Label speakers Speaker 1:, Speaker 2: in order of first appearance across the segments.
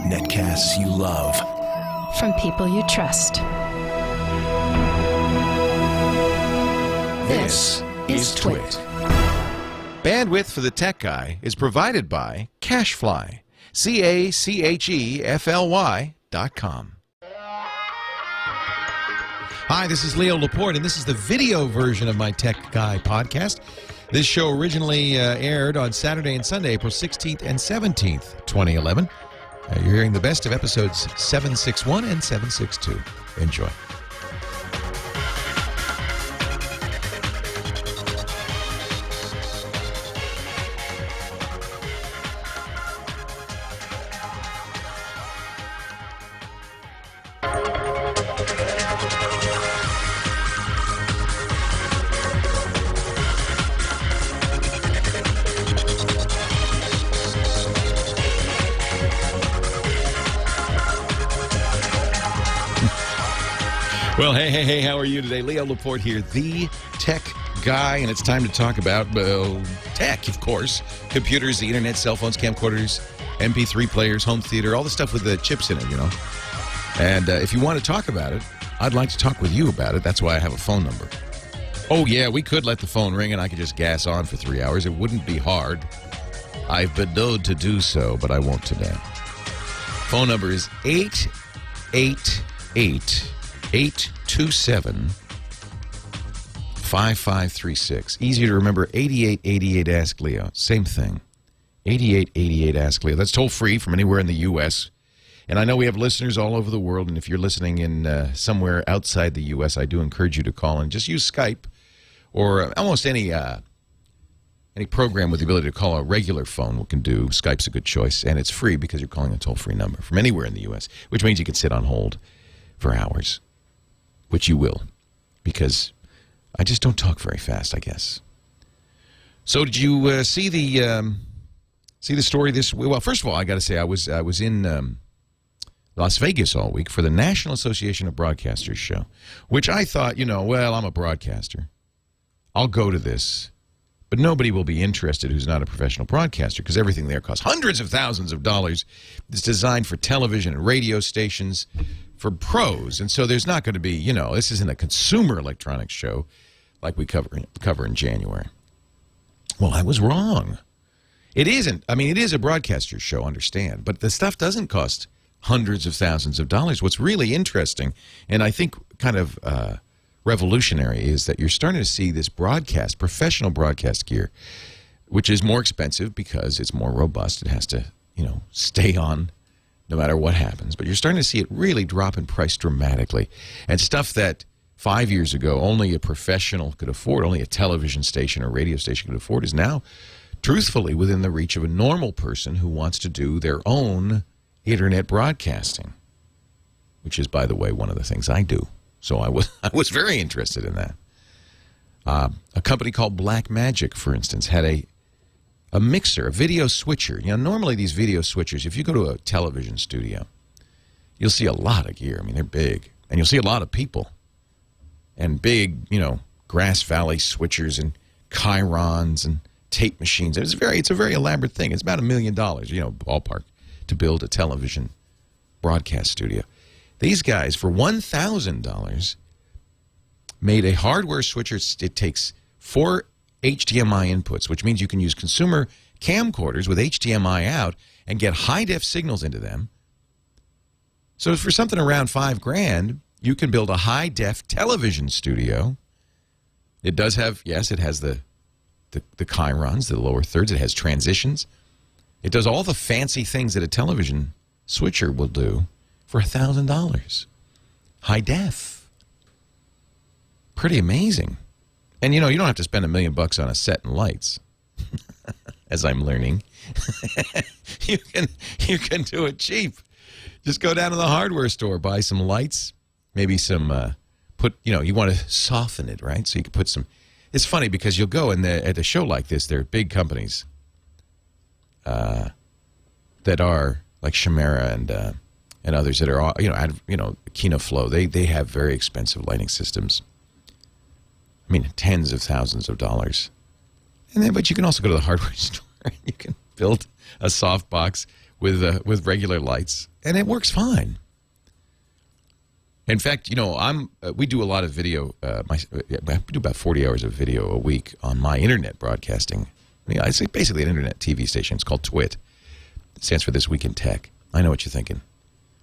Speaker 1: Netcasts you love.
Speaker 2: From people you trust.
Speaker 1: This is TWiT.
Speaker 3: Bandwidth for the Tech Guy is provided by Cachefly. Cachefly.com. Hi, this is Leo Laporte, and this is the video version of my Tech Guy podcast. This show originally aired on Saturday and Sunday, April 16th and 17th, 2011. You're hearing the best of episodes 761 and 762. Enjoy. Well, hey, how are you today? Leo Laporte here, the Tech Guy, and it's time to talk about tech, of course. Computers, the internet, cell phones, camcorders, MP3 players, home theater, all the stuff with the chips in it, you know. And if you want to talk about it, I'd like to talk with you about it. That's why I have a phone number. Oh, yeah, we could let the phone ring and I could just gas on for 3 hours. It wouldn't be hard. I've been known to do so, but I won't today. Phone number is 888-827-5536. Easy to remember, 8888 Ask Leo. Same thing. 8888 Ask Leo. That's toll free from anywhere in the U.S. And I know we have listeners all over the world, and if you're listening in somewhere outside the U.S., I do encourage you to call and just use Skype or almost any program with the ability to call a regular phone we can do. Skype's a good choice, and it's free because you're calling a toll-free number from anywhere in the U.S., which means you can sit on hold for hours. Which you will, because I just don't talk very fast, I guess. So did you see the story this week? Well, first of all, I got to say I was in Las Vegas all week for the National Association of Broadcasters show, which I thought, well, I'm a broadcaster. I'll go to this, but nobody will be interested who's not a professional broadcaster because everything there costs hundreds of thousands of dollars. It's designed for television and radio stations, for pros, and so there's not going to be, this isn't a consumer electronics show like we cover in January. Well, I was wrong. It isn't. I mean, it is a broadcaster's show, understand, but the stuff doesn't cost hundreds of thousands of dollars. What's really interesting, and I think kind of revolutionary, is that you're starting to see this professional broadcast gear, which is more expensive because it's more robust. It has to, stay on no matter what happens. But you're starting to see it really drop in price dramatically. And stuff that 5 years ago only a professional could afford, only a television station or radio station could afford, is now truthfully within the reach of a normal person who wants to do their own internet broadcasting, which is, by the way, one of the things I do. So I was very interested in that. A company called Black Magic, for instance, had a mixer, a video switcher. Normally these video switchers, if you go to a television studio, you'll see a lot of gear. I mean, they're big. And you'll see a lot of people. And big, Grass Valley switchers and chyrons and tape machines. It's a very elaborate thing. It's about $1 million, ballpark, to build a television broadcast studio. These guys, for $1,000, made a hardware switcher. It takes 4 HDMI inputs, which means you can use consumer camcorders with HDMI out and get high-def signals into them. So for something around $5,000, you can build a high-def television studio. It does have, yes, it has the chyrons, the lower thirds. It has transitions. It does all the fancy things that a television switcher will do for $1,000. High-def. Pretty amazing. And, you don't have to spend $1 million on a set and lights, as I'm learning. You can do it cheap. Just go down to the hardware store, buy some lights, maybe some, you want to soften it, right? So you can put some, it's funny because you'll go at a show like this, there are big companies that are like Chimera and others that are, Kino Flow. They have very expensive lighting systems. I mean, tens of thousands of dollars. And then, but you can also go to the hardware store and you can build a softbox with regular lights, and it works fine. In fact, you know, we do a lot of video. I do about 40 hours of video a week on my internet broadcasting. I mean, I say basically an internet TV station. It's called TWiT. It stands for This Week in Tech. I know what you're thinking.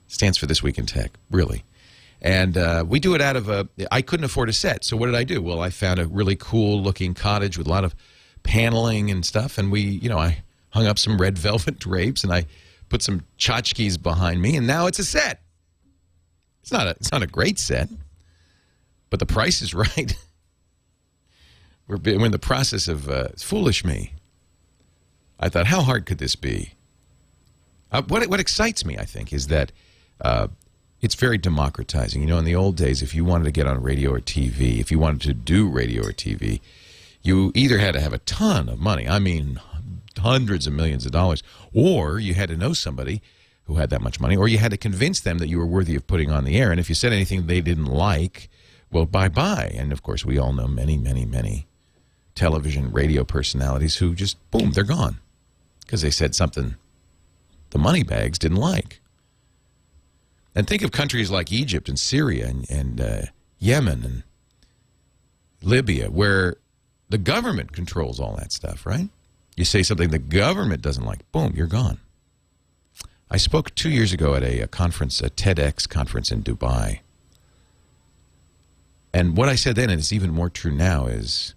Speaker 3: It stands for This Week in Tech, really. And we do it out of I couldn't afford a set, so what did I do? Well, I found a really cool-looking cottage with a lot of paneling and stuff, and I hung up some red velvet drapes, and I put some tchotchkes behind me, and now it's a set. It's not a great set, but the price is right. We're in the process of foolish me. I thought, how hard could this be? What excites me, I think, is that it's very democratizing. You know, in the old days, if you wanted to get on radio or TV, if you wanted to do radio or TV, you either had to have a ton of money, I mean hundreds of millions of dollars, or you had to know somebody who had that much money, or you had to convince them that you were worthy of putting on the air. And if you said anything they didn't like, well, bye-bye. And, of course, we all know many, many, many television, radio personalities who just, boom, they're gone because they said something the money bags didn't like. And think of countries like Egypt and Syria and Yemen and Libya, where the government controls all that stuff, right? You say something the government doesn't like, boom, you're gone. I spoke 2 years ago at a conference, a TEDx conference in Dubai. And what I said then, and it's even more true now, is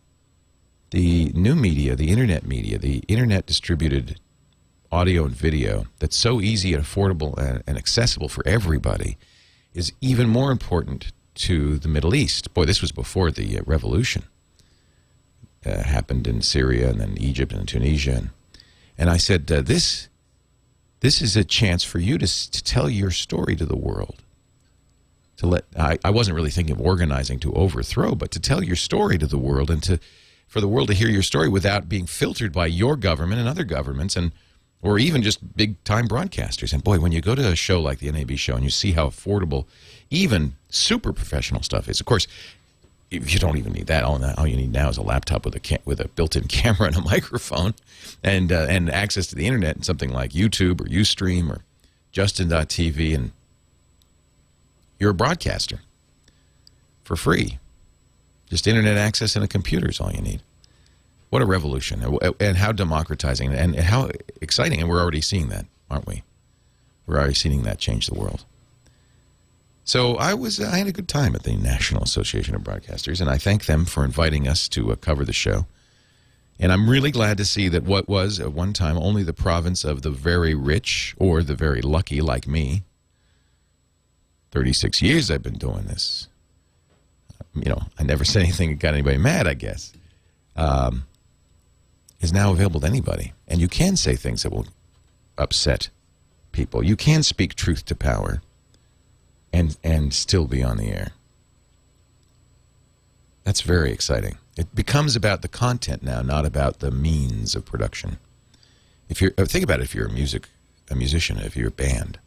Speaker 3: the new media, the internet distributed audio and video that's so easy and affordable and accessible for everybody is even more important to the Middle East. Boy, this was before the revolution happened in Syria and then Egypt and Tunisia. And I said, this is a chance for you to tell your story to the world. I wasn't really thinking of organizing to overthrow, but to tell your story to the world and for the world to hear your story without being filtered by your government and other governments or even just big-time broadcasters. And boy, when you go to a show like the NAB Show and you see how affordable even super professional stuff is, of course, you don't even need that. All you need now is a laptop with a built-in camera and a microphone and access to the internet and something like YouTube or Ustream or Justin.tv, and you're a broadcaster for free. Just internet access and a computer is all you need. What a revolution, and how democratizing and how exciting. And we're already seeing that, aren't we? We're already seeing that change the world. So I had a good time at the National Association of Broadcasters, and I thank them for inviting us to cover the show. And I'm really glad to see that what was at one time only the province of the very rich or the very lucky like me, 36 years I've been doing this. I never said anything that got anybody mad, I guess, is now available to anybody. And you can say things that will upset people. You can speak truth to power and still be on the air. That's very exciting. It becomes about the content now, not about the means of production. Think about it, if you're a musician, if you're a band.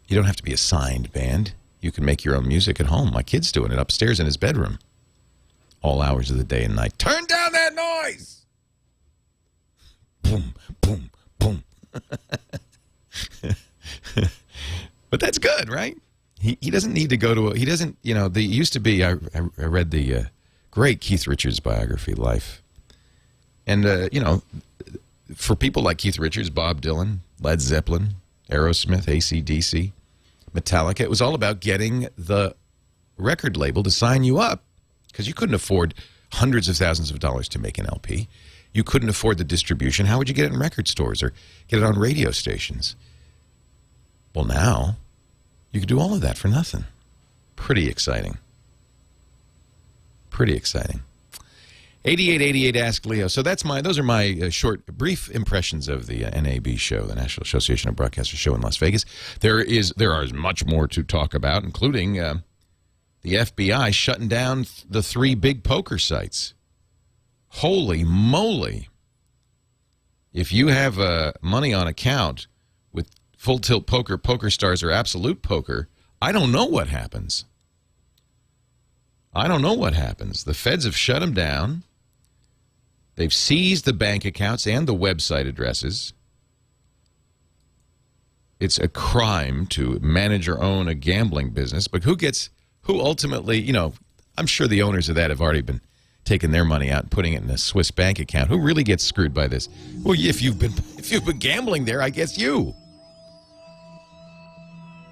Speaker 3: You don't have to be a signed band. You can make your own music at home. My kid's doing it upstairs in his bedroom. All hours of the day and night. Turn down that noise! Boom, boom, boom. But that's good, right? He doesn't need to go to he doesn't, there used to be, I read the great Keith Richards biography, Life. And, for people like Keith Richards, Bob Dylan, Led Zeppelin, Aerosmith, AC/DC, Metallica, it was all about getting the record label to sign you up, because you couldn't afford hundreds of thousands of dollars to make an LP. You couldn't afford the distribution. How would you get it in record stores or get it on radio stations? Well, now you can do all of that for nothing. Pretty exciting. Pretty exciting. 8888 Ask Leo. So those are my short, brief impressions of the NAB Show, the National Association of Broadcasters Show in Las Vegas. There are much more to talk about, including the FBI shutting down the 3 big poker sites. Holy moly! If you have money on account with Full Tilt Poker, Poker Stars, or Absolute Poker, I don't know what happens. I don't know what happens. The feds have shut them down. They've seized the bank accounts and the website addresses. it's a crime to manage or own a gambling business, but who ultimately, I'm sure the owners of that have already been taking their money out and putting it in a Swiss bank account. Who really gets screwed by this? Well, if you've been gambling there, I guess you.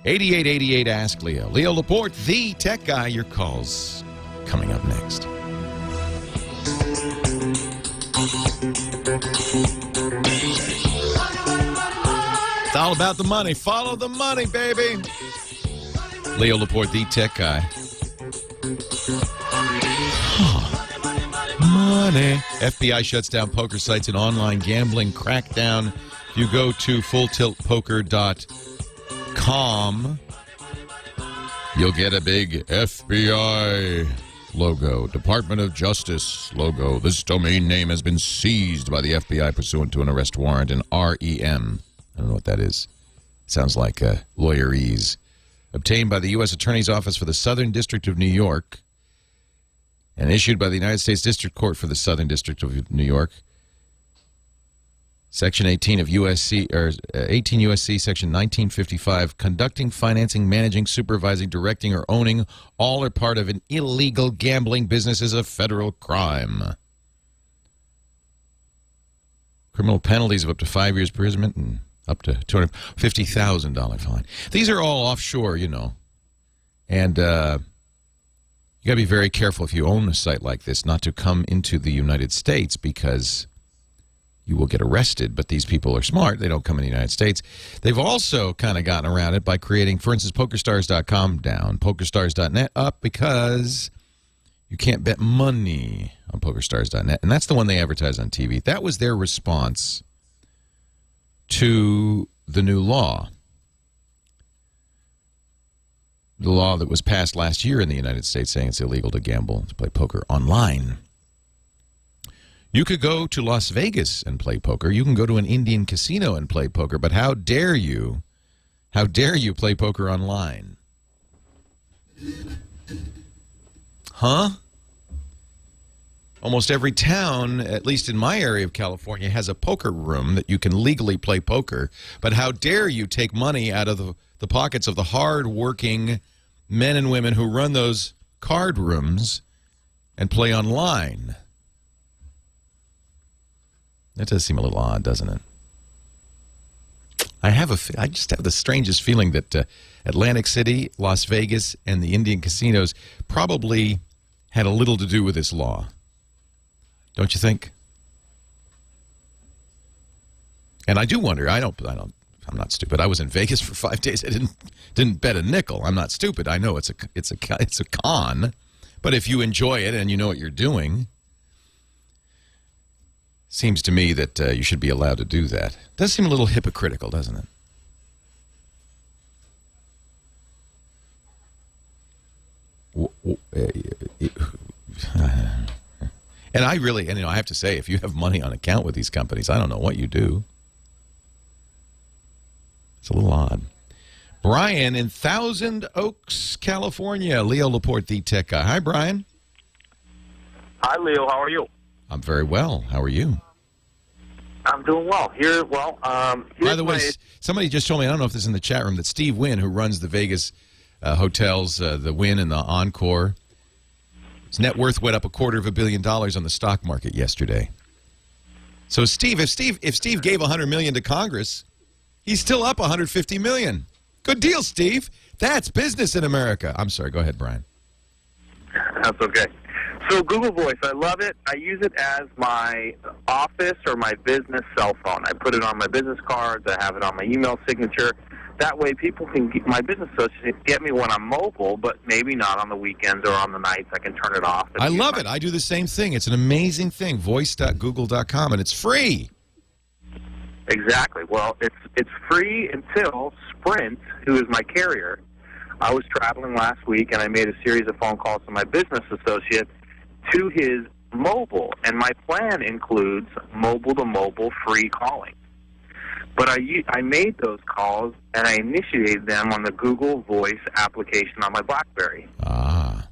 Speaker 3: 8888 Ask Leo. Leo Laporte, the tech guy. Your calls coming up next. It's all about the money. Follow the money, baby. Leo Laporte, the tech guy. Money. FBI shuts down poker sites and online gambling crackdown. If you go to fulltiltpoker.com, you'll get a big FBI logo, Department of Justice logo. This domain name has been seized by the FBI pursuant to an arrest warrant in REM. I don't know what that is. Sounds like lawyerese. Obtained by the U.S. Attorney's Office for the Southern District of New York and issued by the United States District Court for the Southern District of New York. Section 18 of 18 U.S.C. Section 1955, conducting, financing, managing, supervising, directing, or owning all or part of an illegal gambling business is a federal crime. Criminal penalties of up to 5 years imprisonment and up to $250,000 fine. These are all offshore, and you got to be very careful if you own a site like this not to come into the United States because you will get arrested. But these people are smart. They don't come in the United States. They've also kind of gotten around it by creating, for instance, PokerStars.com down, PokerStars.net up because you can't bet money on PokerStars.net. And that's the one they advertise on TV. That was their response to the new law. The law that was passed last year in the United States saying it's illegal to gamble, to play poker online. You could go to Las Vegas and play poker. You can go to an Indian casino and play poker, but how dare you play poker online? Huh? Almost every town, at least in my area of California, has a poker room that you can legally play poker. But how dare you take money out of the pockets of the hard-working men and women who run those card rooms and play online? That does seem a little odd, doesn't it? I just have the strangest feeling that Atlantic City, Las Vegas, and the Indian casinos probably had a little to do with this law. Don't you think? And I do wonder. I'm not stupid. I was in Vegas for 5 days. I didn't bet a nickel. I'm not stupid. I know it's a con, but if you enjoy it and you know what you're doing, seems to me that you should be allowed to do that. Does seem a little hypocritical, doesn't it? And I have to say, if you have money on account with these companies, I don't know what you do. It's a little odd. Brian in Thousand Oaks, California. Leo Laporte, the tech guy. Hi, Brian.
Speaker 4: Hi, Leo. How are you?
Speaker 3: I'm very well. How are you?
Speaker 4: I'm doing well.
Speaker 3: By the way, somebody just told me, I don't know if this is in the chat room, that Steve Wynn, who runs the Vegas hotels, the Wynn and the Encore, his net worth went up $250 million on the stock market yesterday. So if Steve gave $100 million to Congress, he's still up $150 million. Good deal, Steve. That's business in America. I'm sorry. Go ahead, Brian.
Speaker 4: That's okay. So Google Voice, I love it. I use it as my office or my business cell phone. I put it on my business cards. I have it on my email signature. That way people can get my business associates get me when I'm mobile, but maybe not on the weekends or on the nights. I can turn it off.
Speaker 3: I love it. I do the same thing. It's an amazing thing, voice.google.com, and it's free.
Speaker 4: Exactly. Well, it's free until Sprint, who is my carrier. I was traveling last week, and I made a series of phone calls to my business associate to his mobile, and my plan includes mobile-to-mobile free calling. But I made those calls, and I initiated them on the Google Voice application on my BlackBerry.
Speaker 3: Ah.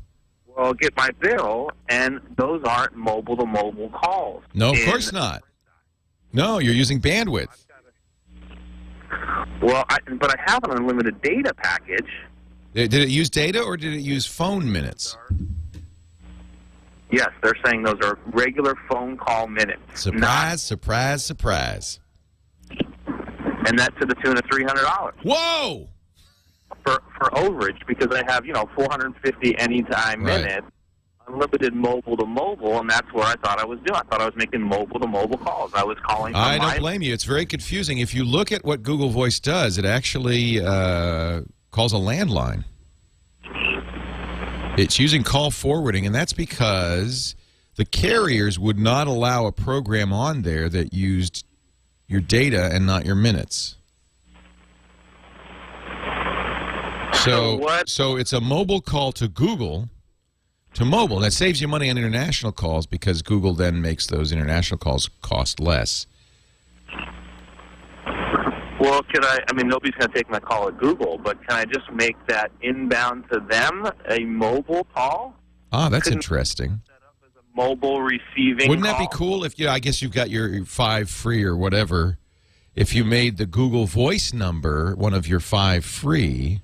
Speaker 4: Well, I'll get my bill, and those aren't mobile-to-mobile calls.
Speaker 3: No, of course not. No, you're using bandwidth.
Speaker 4: Well, but I have an unlimited data package.
Speaker 3: Did it use data or did it use phone minutes?
Speaker 4: Yes, they're saying those are regular phone call minutes.
Speaker 3: Surprise, surprise, surprise.
Speaker 4: And that's to the tune of $300.
Speaker 3: Whoa!
Speaker 4: For overage, because I have, 450 anytime minutes, unlimited mobile to mobile, and that's what I thought I was doing. I thought I was making mobile to mobile calls. I was calling from
Speaker 3: I don't blame you. It's very confusing. If you look at what Google Voice does, it actually calls a landline. It's using call forwarding, and that's because the carriers would not allow a program on there that used your data and not your minutes. So it's a mobile call to Google, to mobile. That saves you money on international calls because Google then makes those international calls cost less.
Speaker 4: Well, nobody's going to take my call at Google, but can I just make that inbound to them a mobile call?
Speaker 3: Ah, that's interesting.
Speaker 4: Set up as a mobile receiving
Speaker 3: Wouldn't that
Speaker 4: call?
Speaker 3: be cool if, I guess you've got your 5 free or whatever, if you made the Google Voice number one of your 5 free.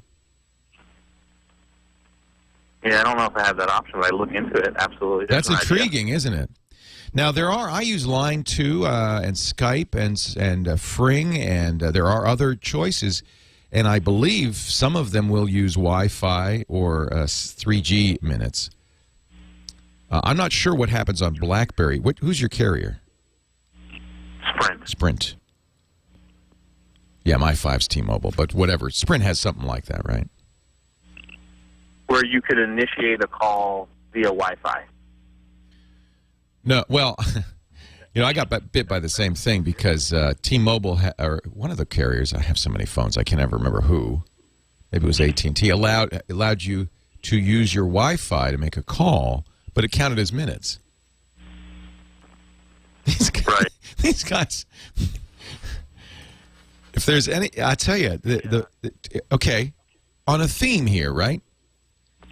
Speaker 4: Yeah, I don't know if I have that option, but I look into it. Absolutely.
Speaker 3: That's intriguing, isn't it? Now, I use Line 2 and Skype and Fring, and there are other choices, and I believe some of them will use Wi-Fi or 3G minutes. I'm not sure what happens on BlackBerry. Who's your carrier? Sprint. Yeah, my 5's T-Mobile, but whatever. Sprint has something like that, right?
Speaker 4: Where you could initiate a call via Wi-Fi.
Speaker 3: No, well, I got bit by the same thing because T-Mobile, or one of the carriers, I have so many phones, I can't ever remember who, maybe it was AT&T, allowed you to use your Wi-Fi to make a call, but it counted as minutes. These guys, if there's any, I tell you, okay, on a theme here, right?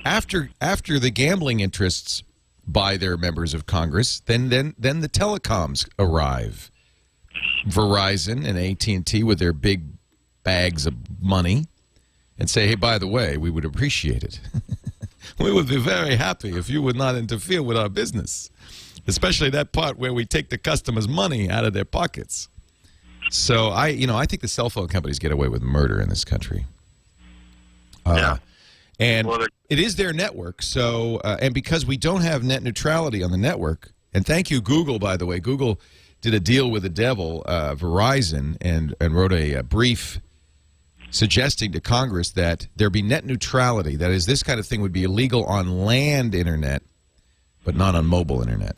Speaker 3: After the gambling interests buy their members of Congress, then the telecoms arrive. Verizon and AT&T with their big bags of money and say, hey, by the way, we would appreciate it. We would be very happy if you would not interfere with our business, especially that part where we take the customers' money out of their pockets. So I think the cell phone companies get away with murder in this country.
Speaker 4: Yeah.
Speaker 3: And it is their network, so and because we don't have net neutrality on the network, and thank you, Google, by the way. Google did a deal with the devil, Verizon, and wrote a brief suggesting to Congress that there be net neutrality. That is, this kind of thing would be illegal on land internet, but not on mobile internet.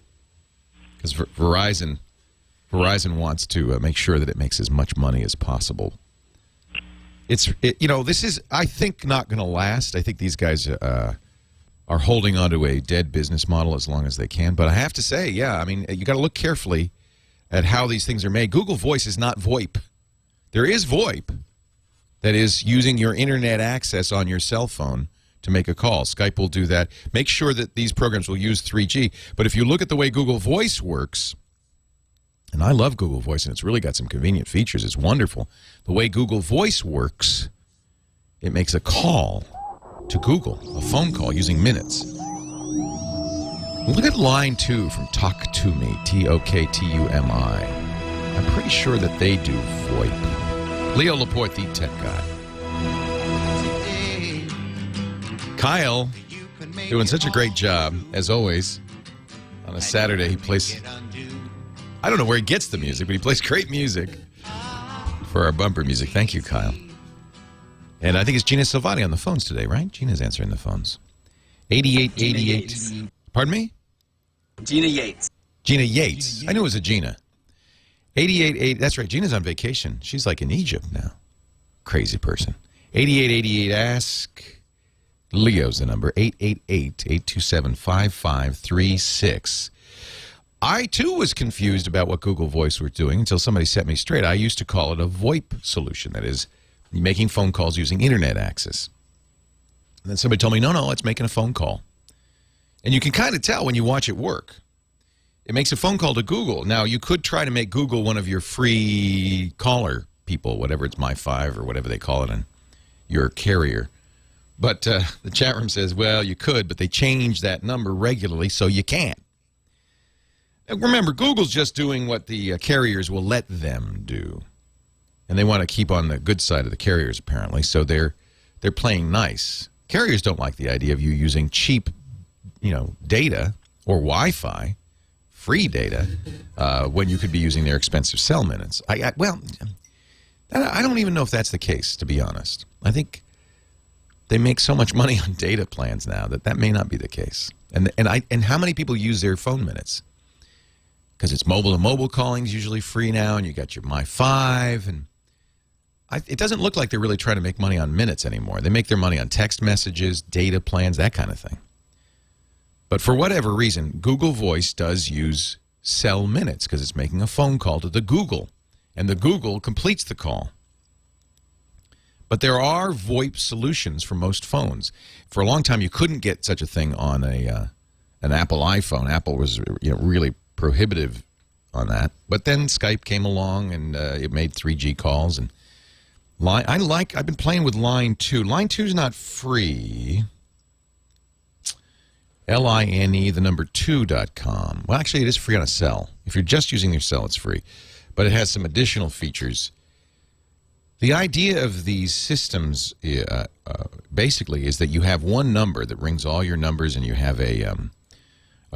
Speaker 3: Because Verizon wants to make sure that it makes as much money as possible. This is, I think, not going to last. I think these guys are holding on to a dead business model as long as they can. But I have to say, yeah, you got to look carefully at how these things are made. Google Voice is not VoIP. There is VoIP, that is using your internet access on your cell phone to make a call. Skype will do that. Make sure that these programs will use 3G. But if you look at the way Google Voice works, and I love Google Voice, and it's really got some convenient features. It's wonderful. The way Google Voice works, it makes a call to Google, a phone call using minutes. Look at line 2 from Talk to Me, T-O-K-T-U-M-I. I'm pretty sure that they do VoIP. Leo Laporte, the tech guy. Kyle, doing such a great job, as always. On a Saturday, he plays... I don't know where he gets the music, but he plays great music for our bumper music. Thank you, Kyle. And I think it's Gina Silvani on the phones today, right? Gina's answering the phones. 8888. Pardon me?
Speaker 5: Gina Yates.
Speaker 3: Gina Yates. I knew it was a Gina. 8888. That's right. Gina's on vacation. She's like in Egypt now. Crazy person. 8888 ask. Leo's the number. 888-827-5536. I, too, was confused about what Google Voice was doing until somebody set me straight. I used to call it a VoIP solution, that is, making phone calls using internet access. And then somebody told me, no, it's making a phone call. And you can kind of tell when you watch it work. It makes a phone call to Google. Now, you could try to make Google one of your free caller people, whatever it's My5 or whatever they call it in your carrier. But the chat room says, well, you could, but they change that number regularly, so you can't. And remember, Google's just doing what the carriers will let them do. And they want to keep on the good side of the carriers, apparently, so they're playing nice. Carriers don't like the idea of you using cheap, data or Wi-Fi, free data, when you could be using their expensive cell minutes. I don't even know if that's the case, to be honest. I think they make so much money on data plans now that may not be the case. And how many people use their phone minutes? Because it's mobile-to-mobile calling is usually free now, and you got your My5, and it doesn't look like they're really trying to make money on minutes anymore. They make their money on text messages, data plans, that kind of thing. But for whatever reason, Google Voice does use cell minutes because it's making a phone call to the Google, and the Google completes the call. But there are VoIP solutions for most phones. For a long time, you couldn't get such a thing on an Apple iPhone. Apple was really prohibitive on that. But then Skype came along, and it made 3G calls. And I've been playing with Line 2. Line 2 is not free. LINE, the number 2.com. Well, actually, it is free on a cell. If you're just using your cell, it's free. But it has some additional features. The idea of these systems basically is that you have one number that rings all your numbers, and you have a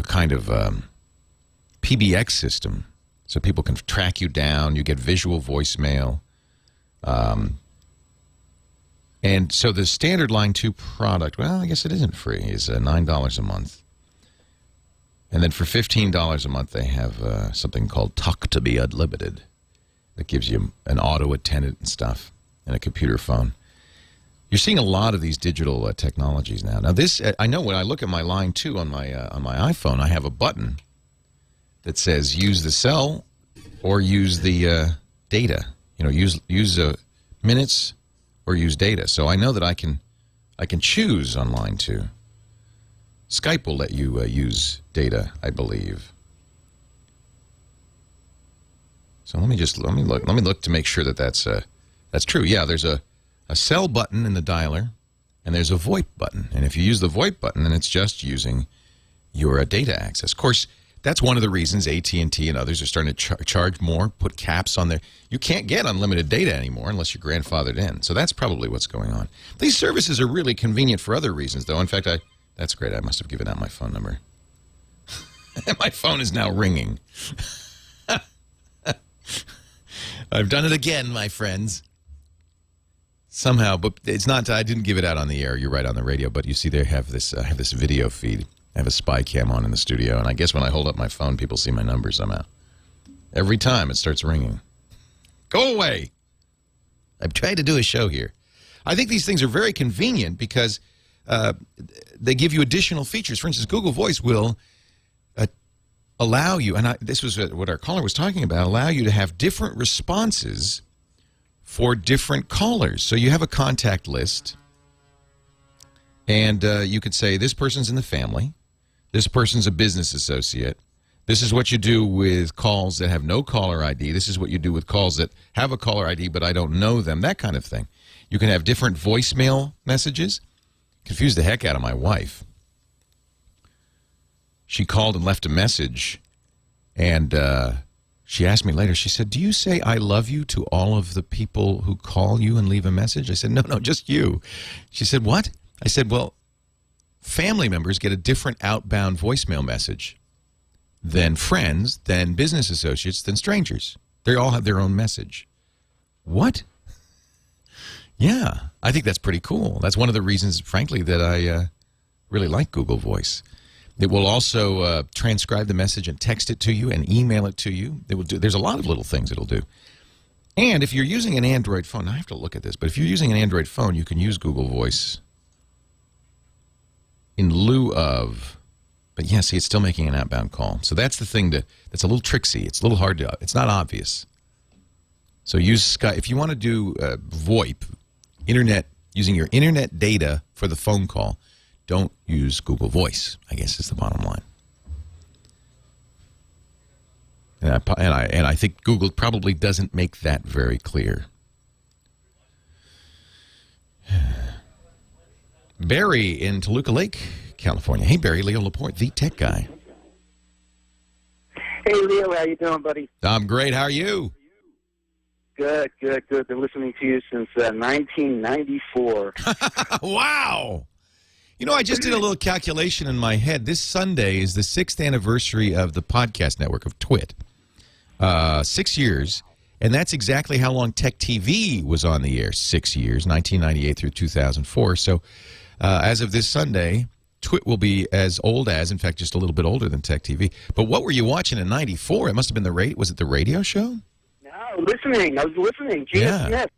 Speaker 3: kind of PBX system, so people can track you down. You get visual voicemail. And so the standard Line 2 product, well, I guess it isn't free, is $9 a month. And then for $15 a month, they have something called Talk to Be Unlimited that gives you an auto attendant and stuff and a computer phone. You're seeing a lot of these digital technologies now. Now, this, I know when I look at my Line 2 on my iPhone, I have a button that says use the cell or use the data. Use minutes or use data. So I know that I can choose on Line 2. Skype will let you use data, I believe. So let me look to make sure that that's true. Yeah, there's a cell button in the dialer, and there's a VoIP button. And if you use the VoIP button, then it's just using your data access. Of course, that's one of the reasons AT&T and others are starting to charge more, put caps on there. You can't get unlimited data anymore unless you're grandfathered in. So that's probably what's going on. These services are really convenient for other reasons, though. In fact, that's great. I must have given out my phone number. My phone is now ringing. I've done it again, my friends. Somehow, but it's not. I didn't give it out on the air. You're right, on the radio. But you see, they have this video feed. I have a spy cam on in the studio, and I guess when I hold up my phone, people see my number somehow. Every time it starts ringing. Go away. I'm trying to do a show here. I think these things are very convenient because they give you additional features. For instance, Google Voice will allow you, and this was what our caller was talking about, allow you to have different responses for different callers. So you have a contact list, and you could say, this person's in the family, this person's a business associate, this is what you do with calls that have no caller ID, this is what you do with calls that have a caller ID but I don't know them, that kind of thing. You can have different voicemail messages. Confused the heck out of my wife. She called and left a message, and she asked me later, she said, do you say I love you to all of the people who call you and leave a message? I said, no, just you. She said, what? I said, well, family members get a different outbound voicemail message than friends, than business associates, than strangers. They all have their own message. What? Yeah, I think that's pretty cool. That's one of the reasons, frankly, that I really like Google Voice. It will also transcribe the message and text it to you and email it to you. It will do. There's a lot of little things it'll do. And if you're using an Android phone, I have to look at this, but if you're using an Android phone, you can use Google Voice in lieu of, but yeah, see, it's still making an outbound call. So that's the thing that's a little tricksy. It's a little hard to, it's not obvious. So use Skype. If you want to do VoIP, internet, using your internet data for the phone call, don't use Google Voice, I guess is the bottom line. And I think Google probably doesn't make that very clear. Barry in Toluca Lake, California. Hey, Barry, Leo Laporte, the tech guy.
Speaker 6: Hey, Leo, how you doing, buddy?
Speaker 3: I'm great. How are you?
Speaker 6: Good. Been listening to you since 1994.
Speaker 3: Wow. You know, I just did a little calculation in my head. This Sunday is the 6th anniversary of the podcast network of TWiT. 6 years. And that's exactly how long Tech TV was on the air. 6 years, 1998 through 2004. So as of this Sunday, TWiT will be as old as, in fact, just a little bit older than Tech TV. But what were you watching in 94? It must have been was it the radio show?
Speaker 6: No, listening. I was listening. Gina Smith.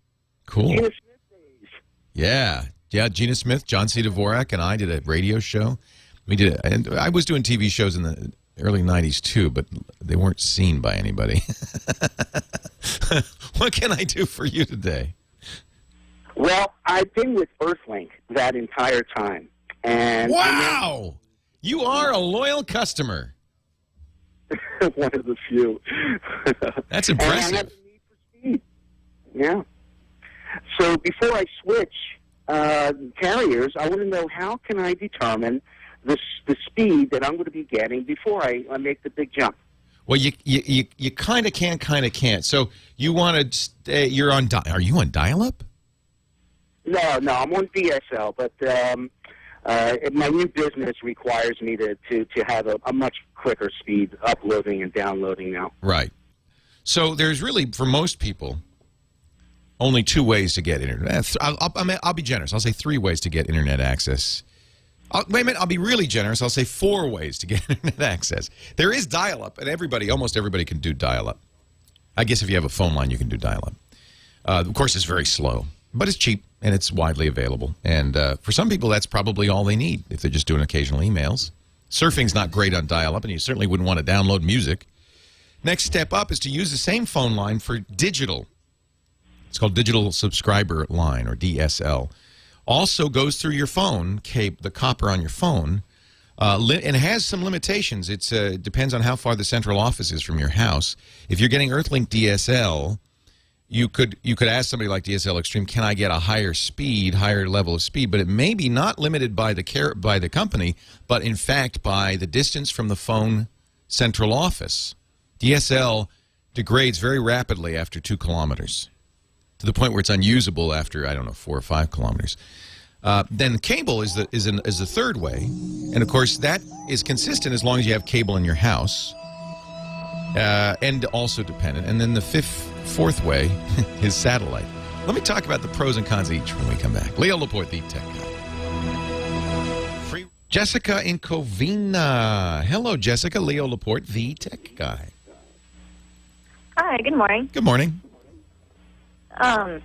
Speaker 3: Cool.
Speaker 6: Gina Smith days.
Speaker 3: Yeah, Gina Smith, John C. Dvorak, and I did a radio show. We did it, and I was doing TV shows in the early 90s too, but they weren't seen by anybody. What can I do for you today?
Speaker 6: Well, I've been with Earthlink that entire time. And
Speaker 3: wow! You are a loyal customer.
Speaker 6: one of the few.
Speaker 3: That's impressive.
Speaker 6: And I have a need for speed. Yeah. So before I switch carriers, I want to know how can I determine the speed that I'm going to be getting before I make the big jump.
Speaker 3: Well, you kind of can, kind of can't. So you want to stay? You're on. Are you on dial-up?
Speaker 6: No, I'm on DSL, but my new business requires me to have a much quicker speed uploading and downloading now.
Speaker 3: Right. So there's really, for most people, only 2 ways to get internet. I'll be generous. I'll say 3 ways to get internet access. Wait a minute. I'll be really generous. I'll say 4 ways to get internet access. There is dial-up, and almost everybody can do dial-up. I guess if you have a phone line, you can do dial-up. Of course, it's very slow, but it's cheap, and it's widely available. And for some people, that's probably all they need if they're just doing occasional emails. Surfing's not great on dial-up, and you certainly wouldn't want to download music. Next step up is to use the same phone line for digital. It's called Digital Subscriber Line, or DSL. Also goes through your phone, the copper on your phone, and has some limitations. It depends on how far the central office is from your house. If you're getting Earthlink DSL, you could ask somebody like DSL Extreme, can I get a higher level of speed? But it may be not limited by the company, but in fact by the distance from the phone central office. DSL degrades very rapidly after 2 kilometers, to the point where it's unusable after, I don't know, 4 or 5 kilometers. Then cable is the third way, and of course that is consistent as long as you have cable in your house, and also dependent. And then the fourth way is satellite. Let me talk about the pros and cons of each when we come back. Leo Laporte, the tech guy. Jessica in Covina. Hello, Jessica. Leo Laporte, the tech guy.
Speaker 7: Hi, good morning.
Speaker 3: Good morning.
Speaker 7: So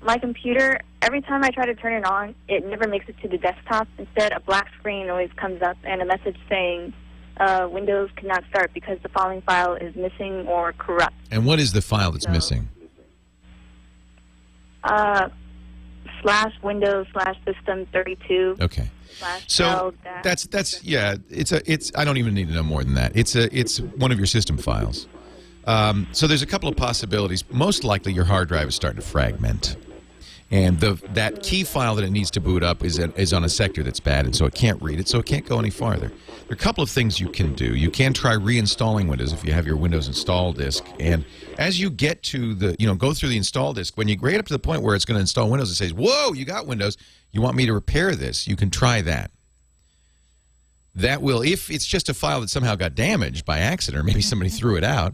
Speaker 7: my computer, every time I try to turn it on, it never makes it to the desktop. Instead, a black screen always comes up and a message saying Windows cannot start because the following file is missing or corrupt.
Speaker 3: And what is the file that's missing?
Speaker 7: /Windows/System32.
Speaker 3: Okay. So that's I don't even need to know more than that. It's one of your system files. So there's a couple of possibilities. Most likely your hard drive is starting to fragment. And that key file that it needs to boot up is on a sector that's bad, and so it can't read it, so it can't go any farther. There are a couple of things you can do. You can try reinstalling Windows if you have your Windows install disk. And as you get to go through the install disk, when you get up to the point where it's going to install Windows, it says, whoa, you got Windows. You want me to repair this? You can try that. That will, if it's just a file that somehow got damaged by accident, or maybe somebody threw it out,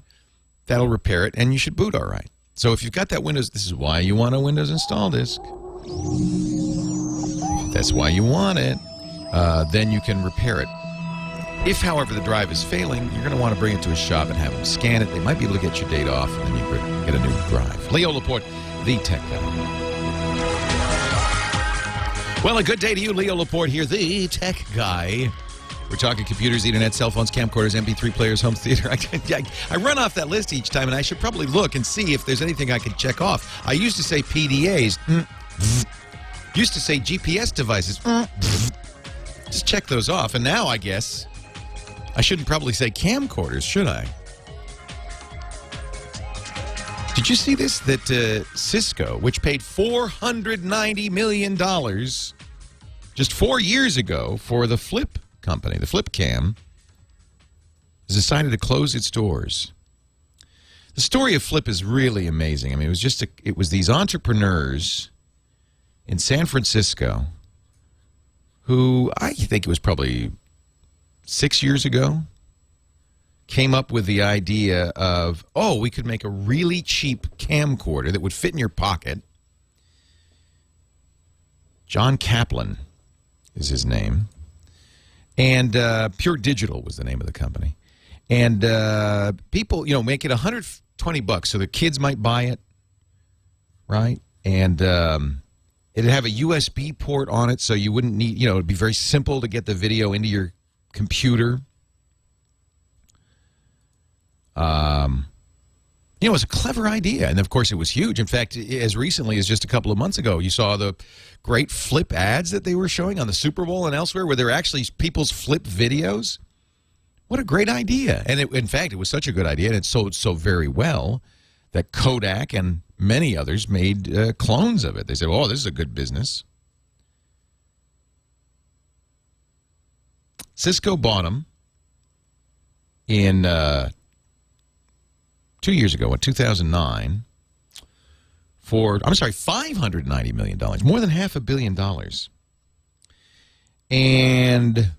Speaker 3: that'll repair it, and you should boot all right. So if you've got that Windows, this is why you want a Windows install disk. If that's why you want it, then you can repair it. If, however, the drive is failing, you're going to want to bring it to a shop and have them scan it. They might be able to get your data off, and then you can get a new drive. Leo Laporte, the tech guy. Well, a good day to you, Leo Laporte here, the tech guy. We're talking computers, internet, cell phones, camcorders, MP3 players, home theater. I run off that list each time, and I should probably look and see if there's anything I could check off. I used to say PDAs. Used to say GPS devices. Just check those off. And now, I guess, I shouldn't probably say camcorders, should I? Did you see this? That Cisco, which paid $490 million just 4 years ago for the Flip company, the Flip Cam, has decided to close its doors. The story of Flip is really amazing. I mean, it was these entrepreneurs in San Francisco who, I think it was probably 6 years ago, came up with the idea of, we could make a really cheap camcorder that would fit in your pocket. John Kaplan is his name. And Pure Digital was the name of the company. And people, make it $120 so the kids might buy it, right? And it'd have a USB port on it, so you wouldn't need, it'd be very simple to get the video into your computer. It was a clever idea, and of course it was huge. In fact, as recently as just a couple of months ago, you saw the great Flip ads that they were showing on the Super Bowl and elsewhere, where they're actually people's Flip videos. What a great idea. And in fact, it was such a good idea, and it sold so very well that Kodak and many others made clones of it. They said, this is a good business. Cisco bought them in 2 years ago, in 2009, for, $590 million, more than $500 million. And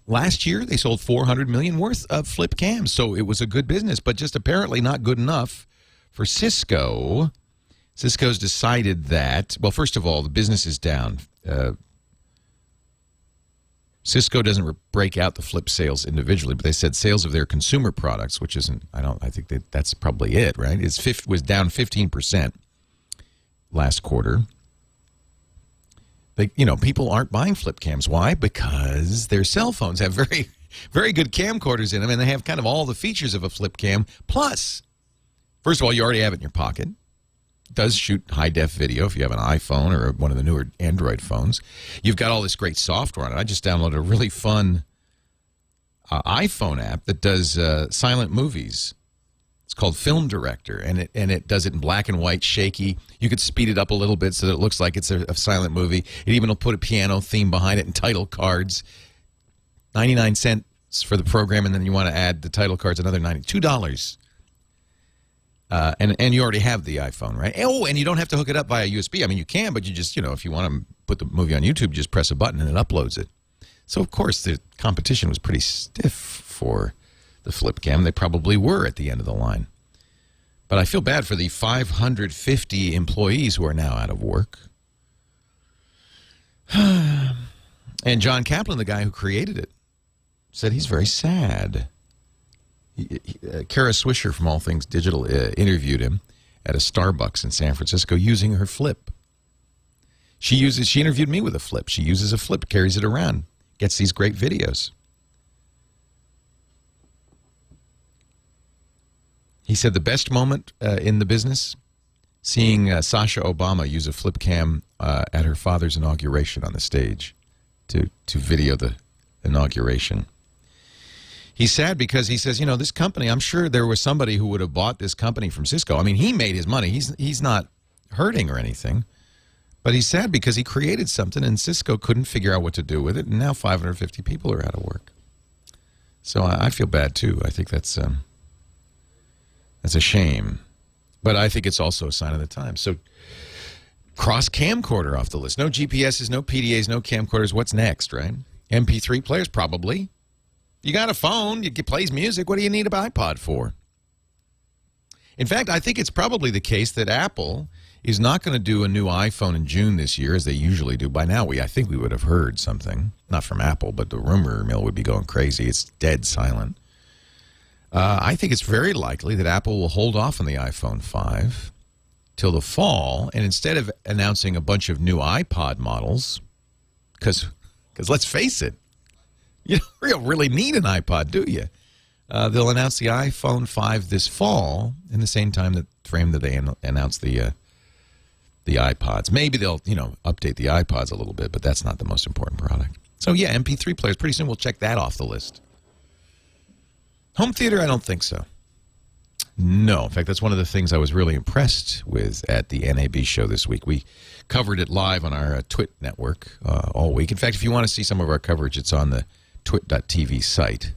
Speaker 3: last year, they sold $400 million worth of Flip cams, so it was a good business, but just apparently not good enough for Cisco. Cisco's decided that, well, first of all, the business is down. Cisco doesn't break out the Flip sales individually, but they said sales of their consumer products, which isn't, I think that's probably it, right? Was down 15% last quarter. People aren't buying Flip cams. Why? Because their cell phones have very, very good camcorders in them, and they have kind of all the features of a Flip cam. Plus, first of all, you already have it in your pocket. It does shoot high-def video if you have an iPhone or one of the newer Android phones. You've got all this great software on it. I just downloaded a really fun iPhone app that does silent movies. It's called Film Director, and it does it in black and white, shaky. You could speed it up a little bit so that it looks like it's a silent movie. It even will put a piano theme behind it and title cards. 99 cents for the program, and then you want to add the title cards, another $2. And you already have the iPhone, right? And you don't have to hook it up via USB. I mean, you can, but you just, if you want to put the movie on YouTube, just press a button and it uploads it. So, of course, the competition was pretty stiff for the Flip cam. They probably were at the end of the line. But I feel bad for the 550 employees who are now out of work. And John Kaplan, the guy who created it, said he's very sad. Kara Swisher from All Things Digital interviewed him at a Starbucks in San Francisco using her Flip. She interviewed me with a Flip. She uses a Flip, carries it around, gets these great videos. He said the best moment in the business, seeing Sasha Obama use a Flip cam at her father's inauguration on the stage to video the inauguration. He's sad because he says, this company, I'm sure there was somebody who would have bought this company from Cisco. I mean, he made his money. He's not hurting or anything. But he's sad because he created something and Cisco couldn't figure out what to do with it, and now 550 people are out of work. So I feel bad, too. I think that's a shame. But I think it's also a sign of the times. So cross camcorder off the list. No GPSs, no PDAs, no camcorders. What's next, right? MP3 players, probably. You got a phone, it plays music. What do you need an iPod for? In fact, I think it's probably the case that Apple is not going to do a new iPhone in June this year, as they usually do. By now, I think we would have heard something. Not from Apple, but the rumor mill would be going crazy. It's dead silent. I think it's very likely that Apple will hold off on the iPhone 5 till the fall, and instead of announcing a bunch of new iPod models, because let's face it, you don't really need an iPod, do you? They'll announce the iPhone 5 this fall in the same frame that they announce the iPods. Maybe they'll, update the iPods a little bit, but that's not the most important product. So, yeah, MP3 players. Pretty soon we'll check that off the list. Home theater, I don't think so. No. In fact, that's one of the things I was really impressed with at the NAB show this week. We covered it live on our TWiT network all week. In fact, if you want to see some of our coverage, it's on the TWiT.tv site.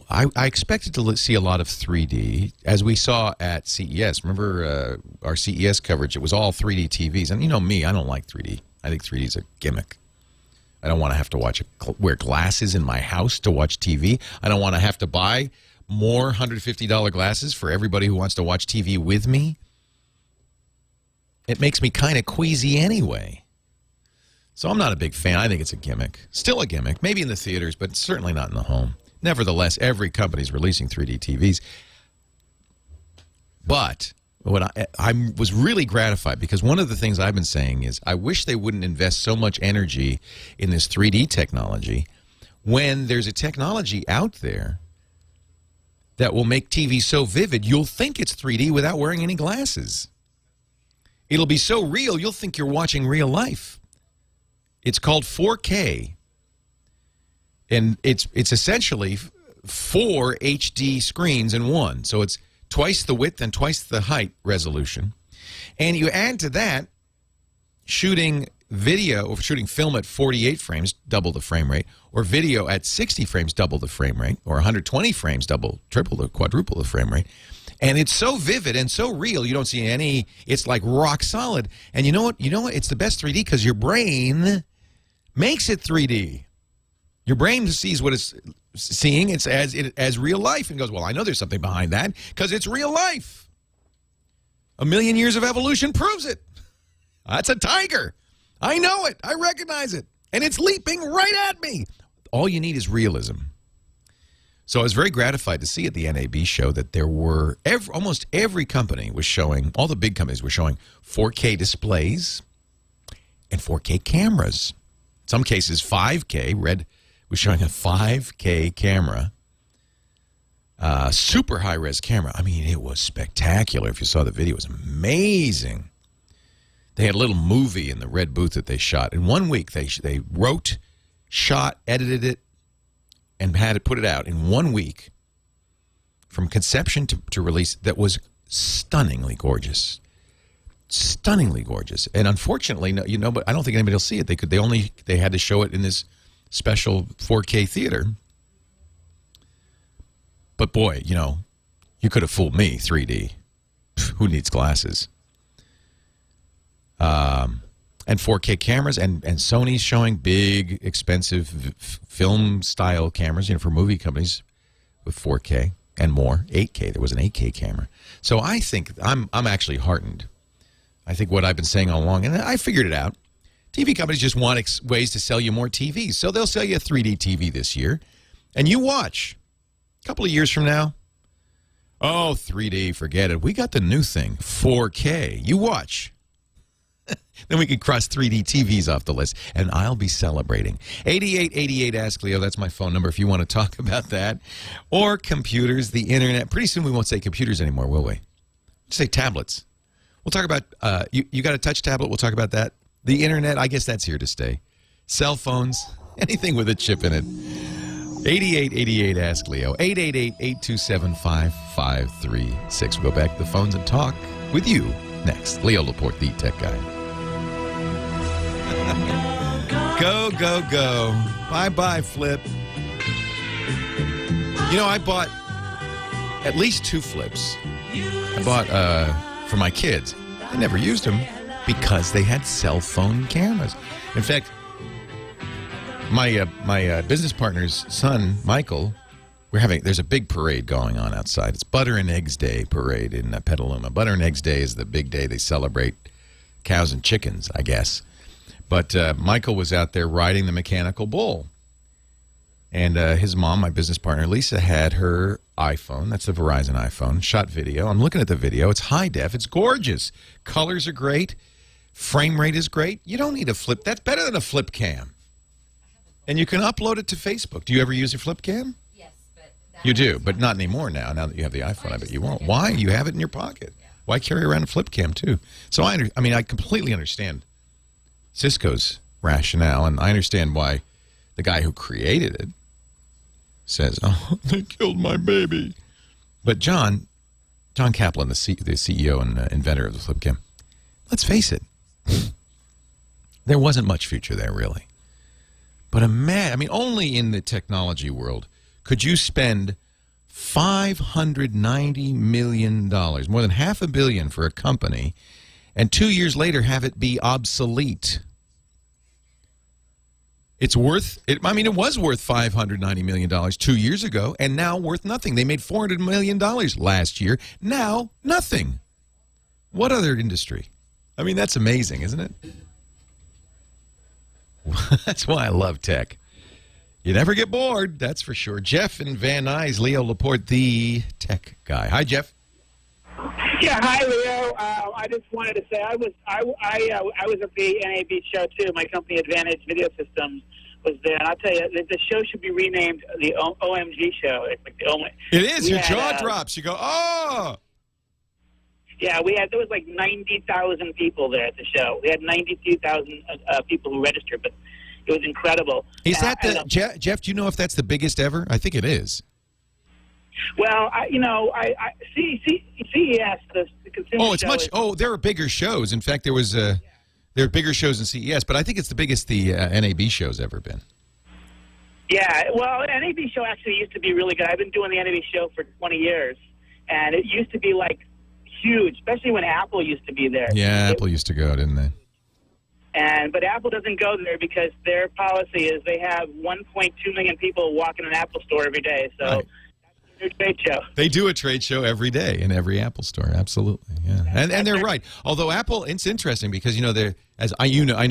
Speaker 3: I expected to see a lot of 3D, as we saw at CES. Remember our CES coverage? It was all 3D TVs. And you know me, I don't like 3D. I think 3D is a gimmick. I don't want to have to wear glasses in my house to watch TV. I don't want to have to buy more $150 glasses for everybody who wants to watch TV with me. It makes me kind of queasy anyway. So I'm not a big fan. I think it's a gimmick. Still a gimmick. Maybe in the theaters, but certainly not in the home. Nevertheless, every company is releasing 3D TVs. But what I was really gratified, because one of the things I've been saying is I wish they wouldn't invest so much energy in this 3D technology when there's a technology out there that will make TV so vivid you'll think it's 3D without wearing any glasses. It'll be so real you'll think you're watching real life. It's called 4K. And it's essentially 4 HD screens in one. So it's twice the width and twice the height resolution. And you add to that shooting video or shooting film at 48 frames, double the frame rate, or video at 60 frames, double the frame rate, or 120 frames, quadruple the frame rate. And it's so vivid and so real, you don't see any, it's like rock solid. And you know what? It's the best 3D because your brain makes it 3D. Your brain sees what it's seeing. It's as real life and goes, well, I know there's something behind that because it's real life. 1,000,000 years of evolution proves it. That's a tiger. I know it. I recognize it. And it's leaping right at me. All you need is realism. So I was very gratified to see at the NAB show that there were almost every company was showing, all the big companies were showing 4K displays and 4K cameras. In some cases, 5K. Red was showing a 5K camera, super high-res camera. I mean, it was spectacular. If you saw the video, it was amazing. They had a little movie in the red booth that they shot. In 1 week, they wrote, shot, edited it, and had it put it out in 1 week from conception to release. That was stunningly gorgeous. Stunningly gorgeous. And unfortunately, but I don't think anybody will see it. They had to show it in this special 4K theater. But boy, you could have fooled me, 3D. Who needs glasses? And 4K cameras, and Sony's showing big, expensive film-style cameras, for movie companies with 4K and more. 8K. There was an 8K camera. So I think I'm actually heartened. I think what I've been saying all along, and I figured it out. TV companies just want ways to sell you more TVs. So they'll sell you a 3D TV this year, and you watch. A couple of years from now, oh, 3D, forget it. We got the new thing, 4K. You watch. Then we can cross 3D TVs off the list, and I'll be celebrating. 8888 Ask Leo, that's my phone number if you want to talk about that. Or computers, the internet. Pretty soon we won't say computers anymore, will we? We'll say tablets. We'll talk about, you got a touch tablet, we'll talk about that. The internet, I guess that's here to stay. Cell phones, anything with a chip in it. 8888 Ask Leo. 888-827-5536. We'll go back to the phones and talk with you next. Leo Laporte, the tech guy. Go, go, go. Bye-bye, Flip. I bought at least 2 flips. I bought for my kids. I never used them because they had cell phone cameras. In fact, my business partner's son, Michael, there's a big parade going on outside. It's Butter and Eggs Day parade in Petaluma. Butter and Eggs Day is the big day they celebrate cows and chickens, I guess. But Michael was out there riding the mechanical bull. And his mom, my business partner, Lisa, had her iPhone. That's the Verizon iPhone. Shot video. I'm looking at the video. It's high def. It's gorgeous. Colors are great. Frame rate is great. You don't need a flip. That's better than a flip cam. And you can upload it to Facebook. Do you ever use a flip cam?
Speaker 8: Yes, but
Speaker 3: you do, but not anymore now. Now that you have the iPhone, I bet you won't. Why? You have it in your pocket. Yeah. Why carry around a flip cam too? So I completely understand Cisco's rationale, and I understand why the guy who created it says, "Oh, they killed my baby." But John Kaplan, the CEO and inventor of the FlipCam, let's face it, there wasn't much future there, really. But only in the technology world could you spend $590 million, more than $500 million for a company, and 2 years later have it be obsolete. It was worth $590 million 2 years ago, and now worth nothing. They made $400 million last year. Now, nothing. What other industry? That's amazing, isn't it? That's why I love tech. You never get bored, that's for sure. Jeff in Van Nuys, Leo Laporte, the tech guy. Hi, Jeff.
Speaker 8: Yeah, hi, Leo. I just wanted to say I was at the NAB show too. My company, Advantage Video Systems, was there, and I'll tell you, the show should be renamed the OMG show. It's like
Speaker 3: it is. Your jaw drops. You go, oh.
Speaker 8: Yeah, there was like 90,000 people there at the show. We had 92,000 people who registered, but it was incredible.
Speaker 3: Is that Jeff? Do you know if that's the biggest ever? I think it is.
Speaker 8: Well, CES, the consumer show.
Speaker 3: There are bigger shows. In fact, there are bigger shows than CES, but I think it's the biggest the NAB show's ever been.
Speaker 8: Yeah, well, NAB show actually used to be really good. I've been doing the NAB show for 20 years, and it used to be like huge, especially when Apple used to be there.
Speaker 3: Yeah, Apple used to go, didn't they?
Speaker 8: But Apple doesn't go there because their policy is they have 1.2 million people walk in an Apple store every day. So
Speaker 3: right.
Speaker 8: That's their trade show.
Speaker 3: They do a trade show every day in every Apple store. Absolutely, yeah. And they're right. Although Apple, it's interesting because I know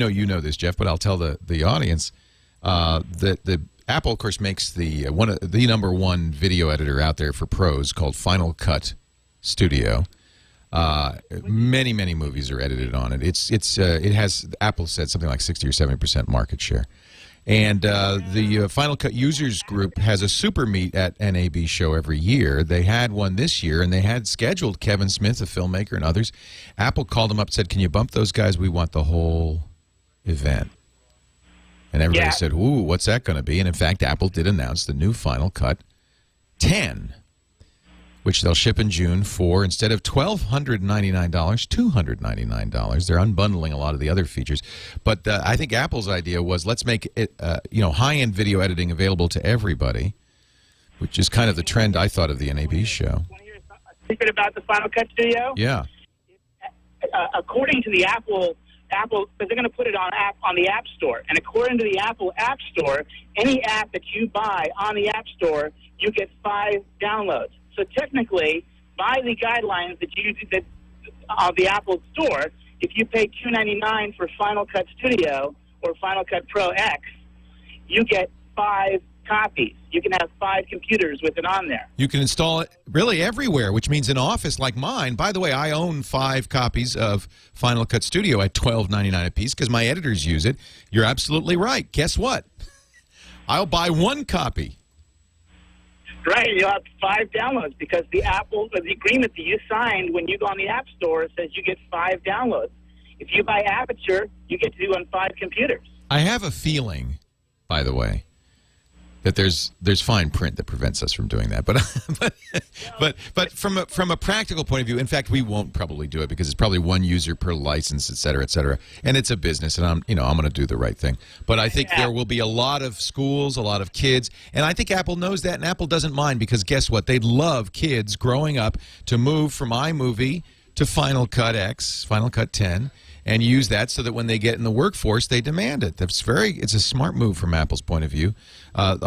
Speaker 3: you know this, Jeff, but I'll tell the audience that the Apple, of course, makes the number one video editor out there for pros called Final Cut Studio. Many movies are edited on it. It has, Apple said, something like 60 or 70% market share. And the Final Cut Users Group has a super meet at NAB show every year. They had one this year, and they had scheduled Kevin Smith, a filmmaker, and others. Apple called them up and said, "Can you bump those guys? We want the whole event." And everybody said, "Ooh, what's that going to be?" And in fact, Apple did announce the new Final Cut 10. Which they'll ship in June for, instead of $1,299, $299. They're unbundling a lot of the other features. But I think Apple's idea was, let's make it, high-end video editing available to everybody, which is kind of the trend, I thought, of the NAB show.
Speaker 8: Want to hear a secret about the Final Cut Studio?
Speaker 3: Yeah.
Speaker 8: According to the Apple, because they're going to put it on the App Store, and according to the Apple App Store, any app that you buy on the App Store, you get 5 downloads. So technically, by the guidelines that of the Apple Store, if you pay $299 for Final Cut Studio or Final Cut Pro X, you get 5 copies. You can have 5 computers with it on there.
Speaker 3: You can install it really everywhere, which means an office like mine. By the way, I own 5 copies of Final Cut Studio at $12.99 a piece because my editors use it. You're absolutely right. Guess what? I'll buy 1 copy.
Speaker 8: Right, you'll have 5 downloads because the agreement that you signed when you go on the App Store says you get 5 downloads. If you buy Aperture, you get to do on 5 computers.
Speaker 3: I have a feeling, by the way, that there's fine print that prevents us from doing that. But from a practical point of view, in fact, we won't probably do it because it's probably 1 user per license, et cetera, et cetera. And it's a business, and I'm going to do the right thing. But I think there will be a lot of schools, a lot of kids, and I think Apple knows that, and Apple doesn't mind because guess what? They'd love kids growing up to move from iMovie to Final Cut X, Final Cut 10. And use that so that when they get in the workforce, they demand it. It's a smart move from Apple's point of view.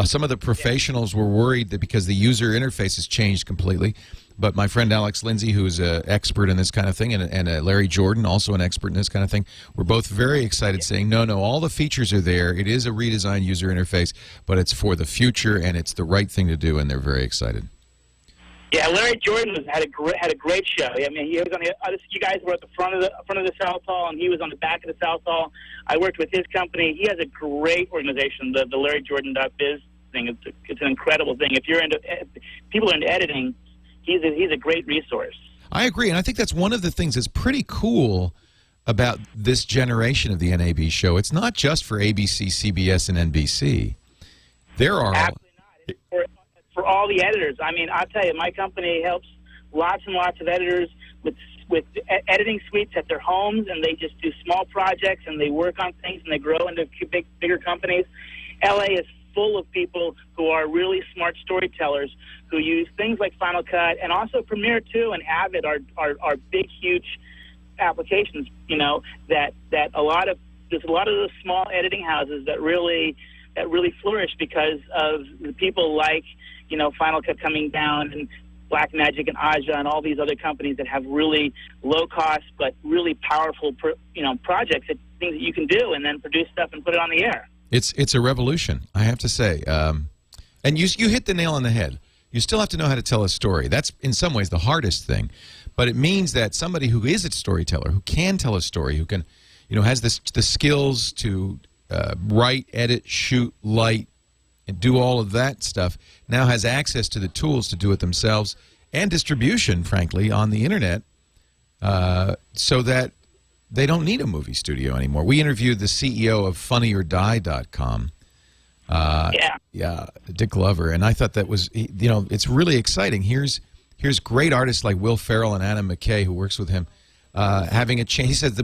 Speaker 3: Some of the professionals were worried that because the user interface has changed completely. But my friend Alex Lindsay, who's an expert in this kind of thing, and Larry Jordan, also an expert in this kind of thing, were both very excited, saying, no, all the features are there. It is a redesigned user interface, but it's for the future, and it's the right thing to do, and they're very excited.
Speaker 8: Yeah, Larry Jordan had a great show. I mean, he was on the other. You guys were at the front of the South Hall, and he was on the back of the South Hall. I worked with his company. He has a great organization, the Larry Jordan.biz thing. It's an incredible thing. If people are into editing, he's a great resource. I
Speaker 3: agree, and I think that's one of the things that's pretty cool about this generation of the NAB show. It's not just for ABC, CBS, and NBC. There are.
Speaker 8: Absolutely not. for all the editors. I mean, I'll tell you, my company helps lots and lots of editors with editing suites at their homes, and they just do small projects, and they work on things, and they grow into bigger companies. LA is full of people who are really smart storytellers who use things like Final Cut and also Premiere 2 and Avid are big, huge applications, you know, that there's a lot of those small editing houses that really flourish because of the people like, you know, Final Cut coming down and Blackmagic and Aja and all these other companies that have really low cost but really powerful, projects, things that you can do and then produce stuff and put it on the air.
Speaker 3: It's a revolution, I have to say. And you hit the nail on the head. You still have to know how to tell a story. That's, in some ways, the hardest thing. But it means that somebody who is a storyteller, who can tell a story, who can, you know, has the skills to write, edit, shoot, light, and do all of that stuff, now has access to the tools to do it themselves and distribution, frankly, on the internet, so that they don't need a movie studio anymore. We interviewed the CEO of FunnyOrDie.com. Yeah, Dick Glover, and I thought that was, you know, it's really exciting. Here's great artists like Will Ferrell and Adam McKay, who works with him, having a change. He says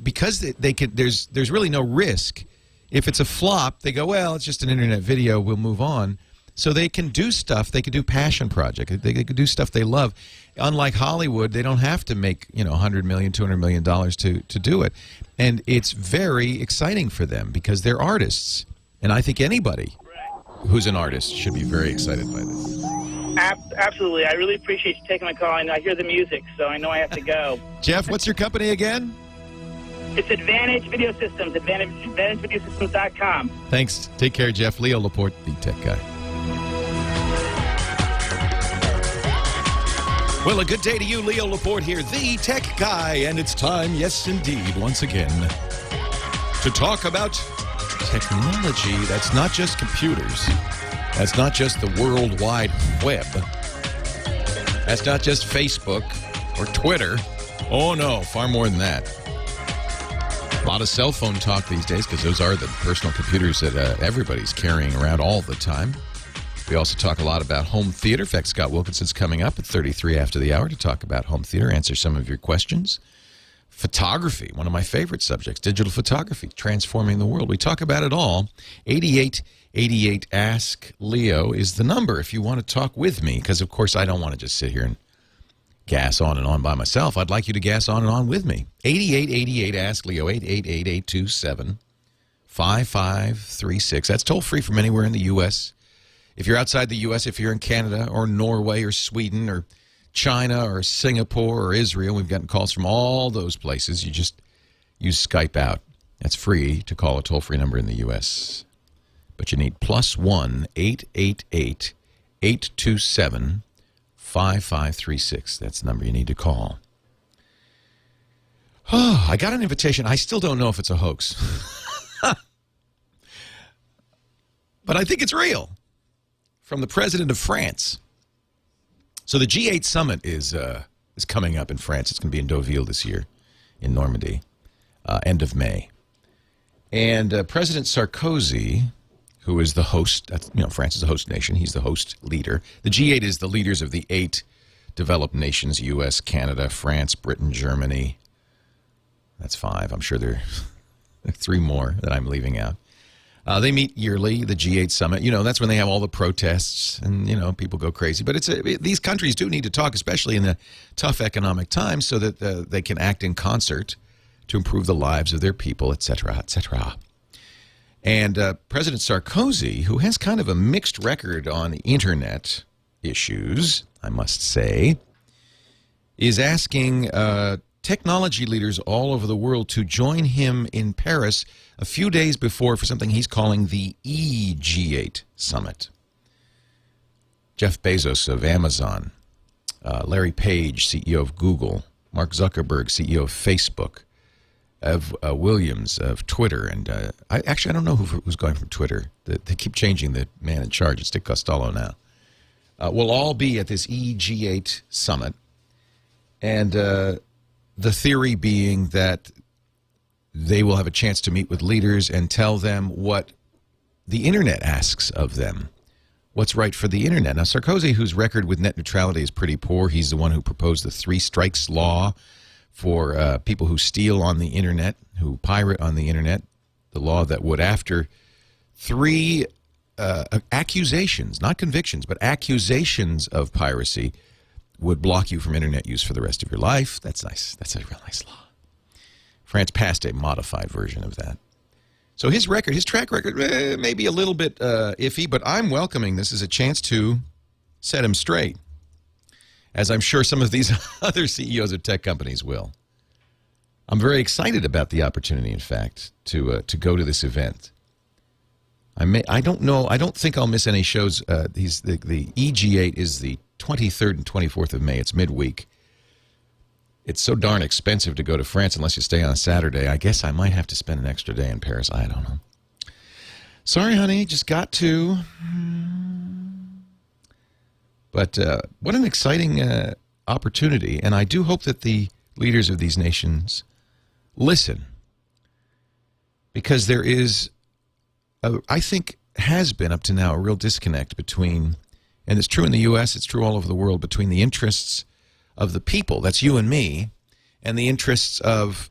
Speaker 3: because they could, there's really no risk. If it's a flop, they go, well, it's just an internet video, we'll move on. So they can do stuff. They can do passion projects. They can do stuff they love. Unlike Hollywood, they don't have to make, you know, $100 million, $200 million to do it. And it's very exciting for them because they're artists. And I think anybody who's an artist should be very excited by this.
Speaker 8: Absolutely. I really appreciate you taking my call. I hear the music, so I know I have to go.
Speaker 3: Jeff, what's your company again?
Speaker 8: It's Advantage Video Systems, AdvantageVideoSystems.com.
Speaker 3: Thanks. Take care, Jeff. Leo Laporte, the tech guy. Well, a good day to you, Leo Laporte here, the tech guy. And it's time, yes, indeed, once again, to talk about technology. That's not just computers. That's not just the World Wide Web. That's not just Facebook or Twitter. Oh, no, far more than that. A lot of cell phone talk these days because those are the personal computers that everybody's carrying around all the time. We also talk a lot about home theater. In fact, Scott Wilkinson's coming up at 33 after the hour to talk about home theater, answer some of your questions. Photography, one of my favorite subjects, digital photography, transforming the world. We talk about it all. 8888 Ask Leo is the number if you want to talk with me, because, of course, I don't want to just sit here and gas on and on by myself. I'd like you to gas on and on with me. 8888 Ask Leo, 888-827-5536. That's toll free from anywhere in the U.S. If you're outside the U.S., if you're in Canada or Norway or Sweden or China or Singapore or Israel, we've gotten calls from all those places. You just use Skype out. That's free to call a toll-free number in the U.S. But you need +1 888-827-5536. That's the number you need to call. Oh, I got an invitation. I still don't know if it's a hoax. But I think it's real. From the president of France. So the G8 summit is coming up in France. It's going to be in Deauville this year, in Normandy, end of May. And President Sarkozy, who is the host, you know, France is the host nation. He's the host leader. The G8 is the leaders of the 8 developed nations, U.S., Canada, France, Britain, Germany. That's 5. I'm sure there are 3 more that I'm leaving out. They meet yearly, the G8 summit. You know, that's when they have all the protests and, you know, people go crazy. But these countries do need to talk, especially in the tough economic times, so that they can act in concert to improve the lives of their people, et cetera, et cetera. And President Sarkozy, who has kind of a mixed record on internet issues, I must say, is asking technology leaders all over the world to join him in Paris a few days before for something he's calling the G8 summit. Jeff Bezos of Amazon, Larry Page, CEO of Google, Mark Zuckerberg, CEO of Facebook, of Williams of Twitter, and I don't know who's going from Twitter. They keep changing the man in charge. It's Dick Costello now. We'll all be at this G8 summit, and the theory being that they will have a chance to meet with leaders and tell them what the internet asks of them, what's right for the internet. Now, Sarkozy, whose record with net neutrality is pretty poor, he's the one who proposed the 3 strikes law for people who steal on the internet, who pirate on the internet, the law that would, after 3 accusations, not convictions, but accusations of piracy, would block you from internet use for the rest of your life. That's nice. That's a real nice law. France passed a modified version of that. So his record, his track record, may be a little bit iffy, but I'm welcoming this as a chance to set him straight, as I'm sure some of these other CEOs of tech companies will. I'm very excited about the opportunity, in fact, to go to this event. I don't know. I don't think I'll miss any shows. The EG8 is the 23rd and 24th of May. It's midweek. It's so darn expensive to go to France unless you stay on a Saturday. I guess I might have to spend an extra day in Paris. I don't know. Sorry, honey. Just got to. But what an exciting opportunity. And I do hope that the leaders of these nations listen. Because there is, I think, has been up to now a real disconnect between, and it's true in the U.S., it's true all over the world, between the interests of the people, that's you and me, and the interests of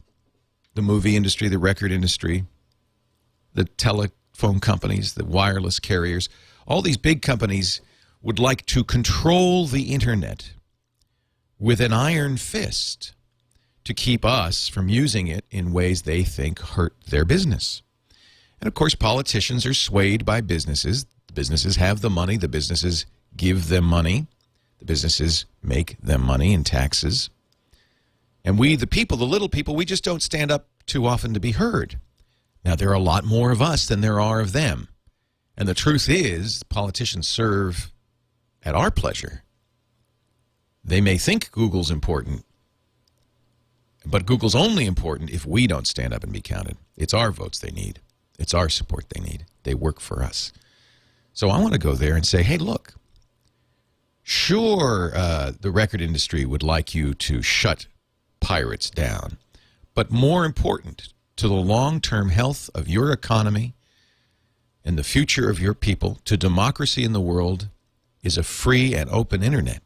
Speaker 3: the movie industry, the record industry, the telephone companies, the wireless carriers. All these big companies would like to control the internet with an iron fist to keep us from using it in ways they think hurt their business. And of course, politicians are swayed by businesses. The businesses have the money. The businesses give them money. The businesses make them money in taxes. And we, the people, the little people, we just don't stand up too often to be heard. Now, there are a lot more of us than there are of them. And the truth is, politicians serve at our pleasure. They may think Google's important, but Google's only important if we don't stand up and be counted. It's our votes they need. It's our support they need. They work for us. So I want to go there and say, hey, look, sure, the record industry would like you to shut pirates down, but more important to the long-term health of your economy and the future of your people, to democracy in the world, is a free and open internet.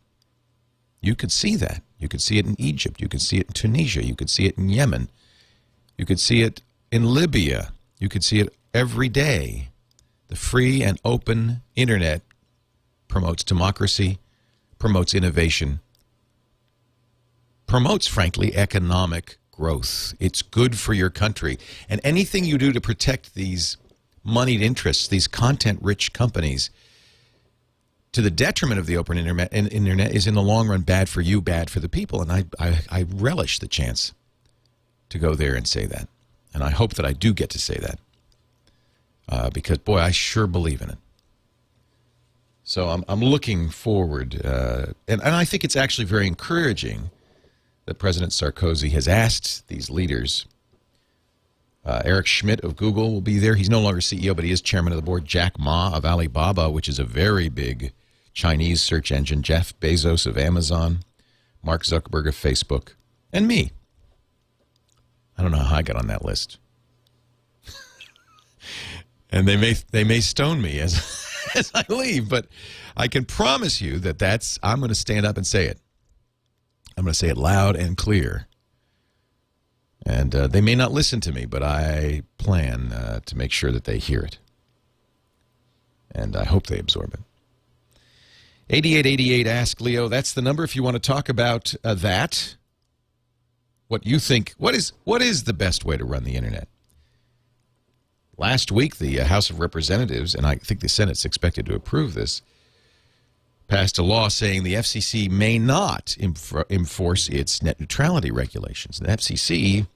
Speaker 3: You could see that. You could see it in Egypt. You could see it in Tunisia. You could see it in Yemen. You could see it in Libya. You could see it every day. The free and open internet promotes democracy, promotes innovation, promotes, frankly, economic growth. It's good for your country. And anything you do to protect these moneyed interests, these content-rich companies, to the detriment of the open internet is in the long run bad for you, bad for the people. And I relish the chance to go there and say that. And I hope that I do get to say that. Because, boy, I sure believe in it. So I'm looking forward. And I think it's actually very encouraging that President Sarkozy has asked these leaders. Eric Schmidt of Google will be there. He's no longer CEO, but he is chairman of the board. Jack Ma of Alibaba, which is a very big Chinese search engine. Jeff Bezos of Amazon. Mark Zuckerberg of Facebook. And me. I don't know how I got on that list. And they may stone me as I leave, but I can promise you that I'm going to stand up and say it. I'm going to say it loud and clear. And they may not listen to me, but I plan to make sure that they hear it. And I hope they absorb it. 8888 Ask Leo, that's the number if you want to talk about that. What you think, what is the best way to run the internet? Last week, the House of Representatives, and I think the Senate's expected to approve this, passed a law saying the FCC may not enforce its net neutrality regulations. The FCC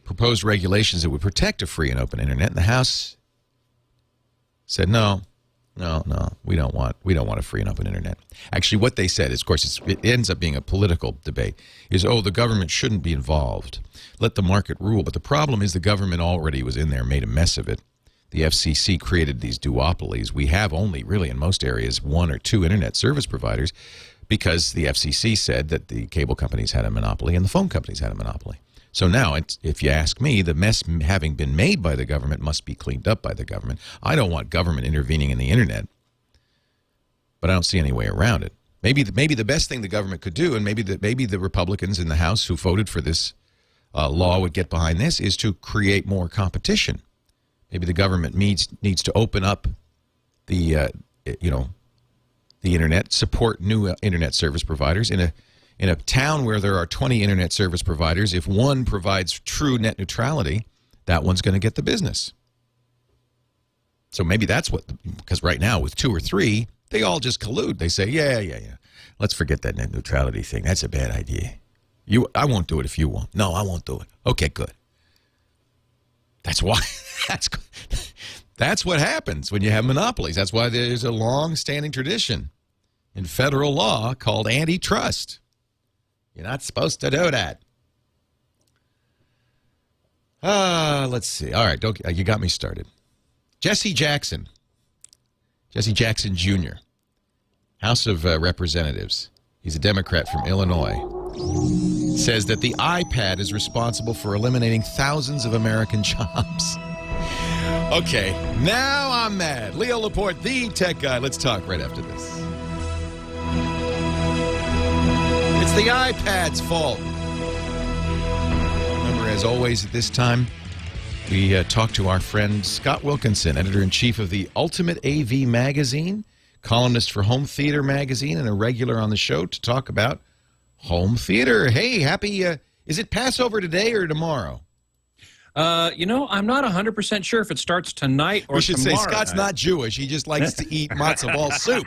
Speaker 3: proposed regulations that would protect a free and open internet, and the House said no, we don't want a free and open internet. Actually, what they said is, of course, it ends up being a political debate, is, oh, the government shouldn't be involved. Let the market rule. But the problem is the government already was in there, made a mess of it. The FCC created these duopolies. We have only, really, in most areas, 1 or 2 internet service providers because the FCC said that the cable companies had a monopoly and the phone companies had a monopoly. So now, if you ask me, the mess having been made by the government must be cleaned up by the government. I don't want government intervening in the internet, but I don't see any way around it. Maybe the best thing the government could do, and maybe the Republicans in the House who voted for this law would get behind this, is to create more competition. Maybe the government needs to open up the the internet, support new internet service providers. In a town where there are 20 internet service providers, if one provides true net neutrality, that one's going to get the business. So maybe that's what, because right now with 2 or 3, they all just collude. They say, yeah. Let's forget that net neutrality thing. That's a bad idea. I won't do it if you won't. No, I won't do it. Okay, good. That's why. That's what happens when you have monopolies. That's why there's a long-standing tradition in federal law called antitrust. You're not supposed to do that. Let's see. All right, you got me started. Jesse Jackson Jr., House of Representatives. He's a Democrat from Illinois. Says that the iPad is responsible for eliminating thousands of American jobs. Okay, now I'm mad. Leo Laporte, the tech guy. Let's talk right after this. It's the iPad's fault. Remember, as always at this time, we talk to our friend Scott Wilkinson, editor-in-chief of the Ultimate AV magazine, columnist for Home Theater magazine, and a regular on the show to talk about home theater. Hey, happy, is it Passover today or tomorrow?
Speaker 9: I'm not 100% sure if it starts tonight or tomorrow.
Speaker 3: We should say Scott's not Jewish. He just likes to eat matzo ball soup.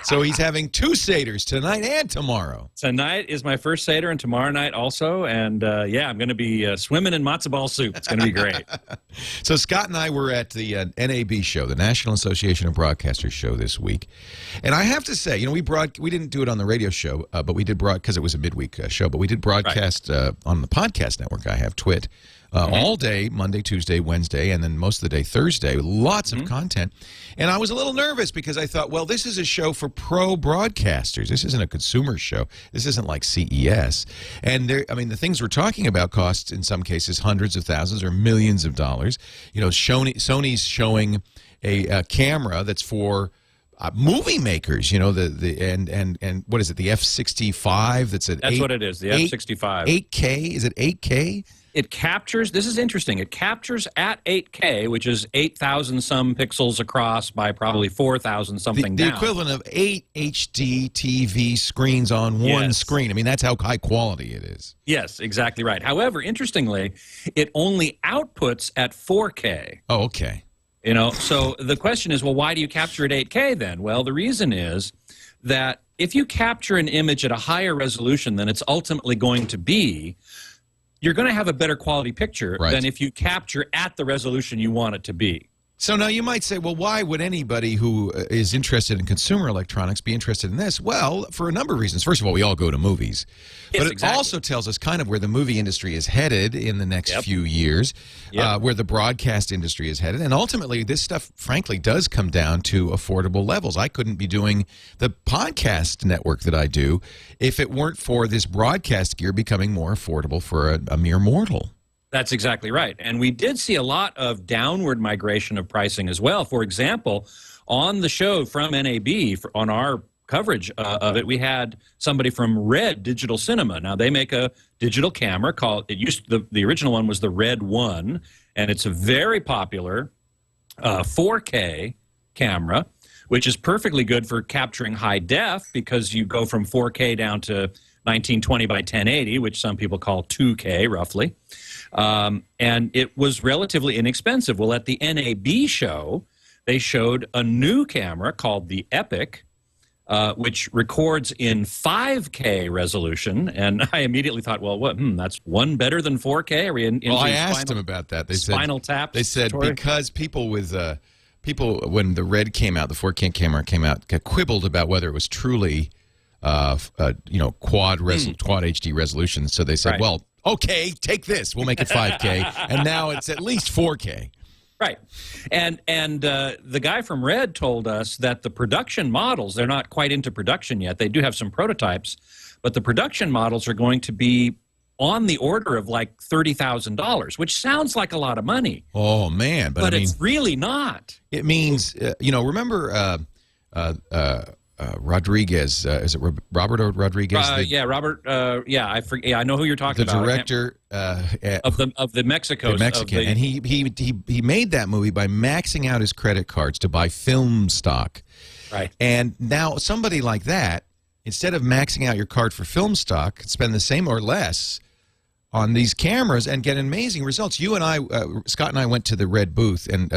Speaker 3: So he's having 2 seders, tonight and tomorrow.
Speaker 9: Tonight is my first Seder, and tomorrow night also. And, I'm going to be swimming in matzo ball soup. It's going to be great.
Speaker 3: So Scott and I were at the NAB Show, the National Association of Broadcasters show this week. And I have to say, we didn't do it on the radio show, but we did because it was a midweek show, but we did broadcast on the podcast network I have, TWiT. All day, Monday, Tuesday, Wednesday, and then most of the day Thursday, with lots of content. And I was a little nervous because I thought, well, this is a show for pro broadcasters. This isn't a consumer show. This isn't like CES. And the things we're talking about cost, in some cases, hundreds of thousands or millions of dollars. Sony's showing a camera that's for movie makers, and what is it, the F65? That's
Speaker 9: what it is, the F65.
Speaker 3: 8K? Is it 8K?
Speaker 9: It captures, this is interesting, it captures at 8K, which is 8,000 some pixels across by probably 4,000 something down.
Speaker 3: The equivalent of 8 HD TV screens on one screen. That's how high quality it is.
Speaker 9: Yes, exactly right. However, interestingly, it only outputs at 4K.
Speaker 3: Oh, okay.
Speaker 9: So the question is, well, why do you capture at 8K then? Well, the reason is that if you capture an image at a higher resolution than it's ultimately going to be, you're going to have a better quality picture than if you capture at the resolution you want it to be.
Speaker 3: So now you might say, well, why would anybody who is interested in consumer electronics be interested in this? Well, for a number of reasons. First of all, we all go to movies.
Speaker 9: Yes,
Speaker 3: but it also tells us kind of where the movie industry is headed in the next few years, where the broadcast industry is headed. And ultimately, this stuff, frankly, does come down to affordable levels. I couldn't be doing the podcast network that I do if it weren't for this broadcast gear becoming more affordable for a mere mortal.
Speaker 9: That's exactly right. And we did see a lot of downward migration of pricing as well. For example, on the show from NAB, on our coverage of it, we had somebody from Red Digital Cinema. Now, they make a digital camera called, the original one was the Red 1, and it's a very popular 4K camera, which is perfectly good for capturing high def because you go from 4K down to 1920 by 1080, which some people call 2K, roughly. And it was relatively inexpensive. Well, at the NAB show, they showed a new camera called the Epic, which records in 5K resolution. And I immediately thought, well, that's one better than 4K? Are we in
Speaker 3: I asked them about that. They said
Speaker 9: Spinal Tap.
Speaker 3: They said because people with when the Red came out, the 4K camera came out, quibbled about whether it was truly quad HD resolution. So they said, well, okay, take this. We'll make it 5K, and now it's at least 4K.
Speaker 9: Right. And the guy from Red told us that the production models, they're not quite into production yet. They do have some prototypes, but the production models are going to be on the order of like $30,000, which sounds like a lot of money.
Speaker 3: Oh, man. But I mean,
Speaker 9: it's really not.
Speaker 3: It means, remember Rodriguez, is it Robert Rodriguez?
Speaker 9: Yeah, Robert. I forget. Yeah, I know who you're talking about.
Speaker 3: The director
Speaker 9: of the Mexico.
Speaker 3: The Mexican, and he made that movie by maxing out his credit cards to buy film stock.
Speaker 9: Right.
Speaker 3: And now somebody like that, instead of maxing out your card for film stock, spend the same or less on these cameras and get amazing results. You and I, Scott and I, went to the Red booth and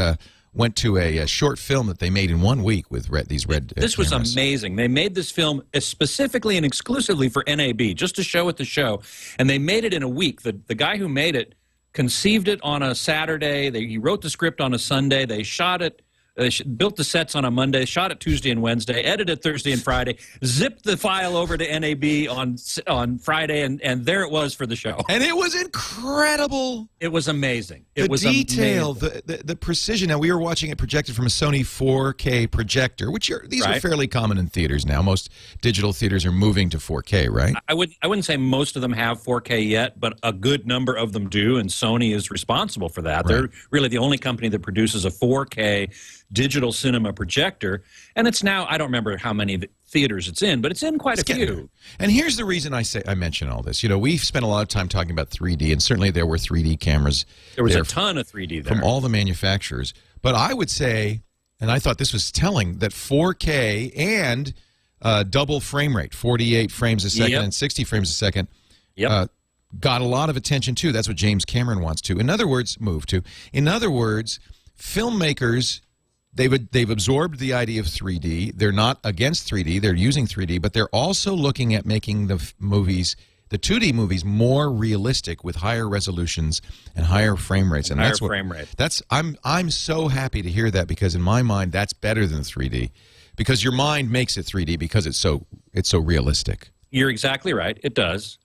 Speaker 3: went to a short film that they made in 1 week with these Red
Speaker 9: This
Speaker 3: cameras.
Speaker 9: was amazing. They made this film specifically and exclusively for NAB, just to show at the show, and they made it in a week. The guy who made it conceived it on a Saturday. He wrote the script on a Sunday. They shot it. They built the sets on a Monday, shot it Tuesday and Wednesday, edited Thursday and Friday, zipped the file over to NAB on Friday, and there it was for the show.
Speaker 3: And it was incredible.
Speaker 9: It was amazing.
Speaker 3: The detail, the precision. Now, we were watching it projected from a Sony 4K projector, which these are fairly common in theaters now. Most digital theaters are moving to 4K, right?
Speaker 9: I wouldn't say most of them have 4K yet, but a good number of them do, and Sony is responsible for that.
Speaker 3: Right.
Speaker 9: They're really the only company that produces a 4K digital cinema projector, and it's now, I don't remember how many theaters it's in, but it's in quite a few.
Speaker 3: And here's the reason I mention all this. You know, we've spent a lot of time talking about 3D, and certainly there were 3D cameras.
Speaker 9: There was a ton of 3D there.
Speaker 3: From all the manufacturers. But I would say, and I thought this was telling, that 4K and double frame rate, 48 frames a second and 60 frames a second, got a lot of attention too. That's what James Cameron wants to. In other words, filmmakers, they've absorbed the idea of 3D. They're not against 3D. They're using 3D, but they're also looking at making the 2D movies, more realistic with higher resolutions and higher frame rates. And that's what
Speaker 9: frame rate.
Speaker 3: I'm so happy to hear that, because in my mind that's better than 3D, because your mind makes it 3D because it's so realistic.
Speaker 9: You're exactly right. It does.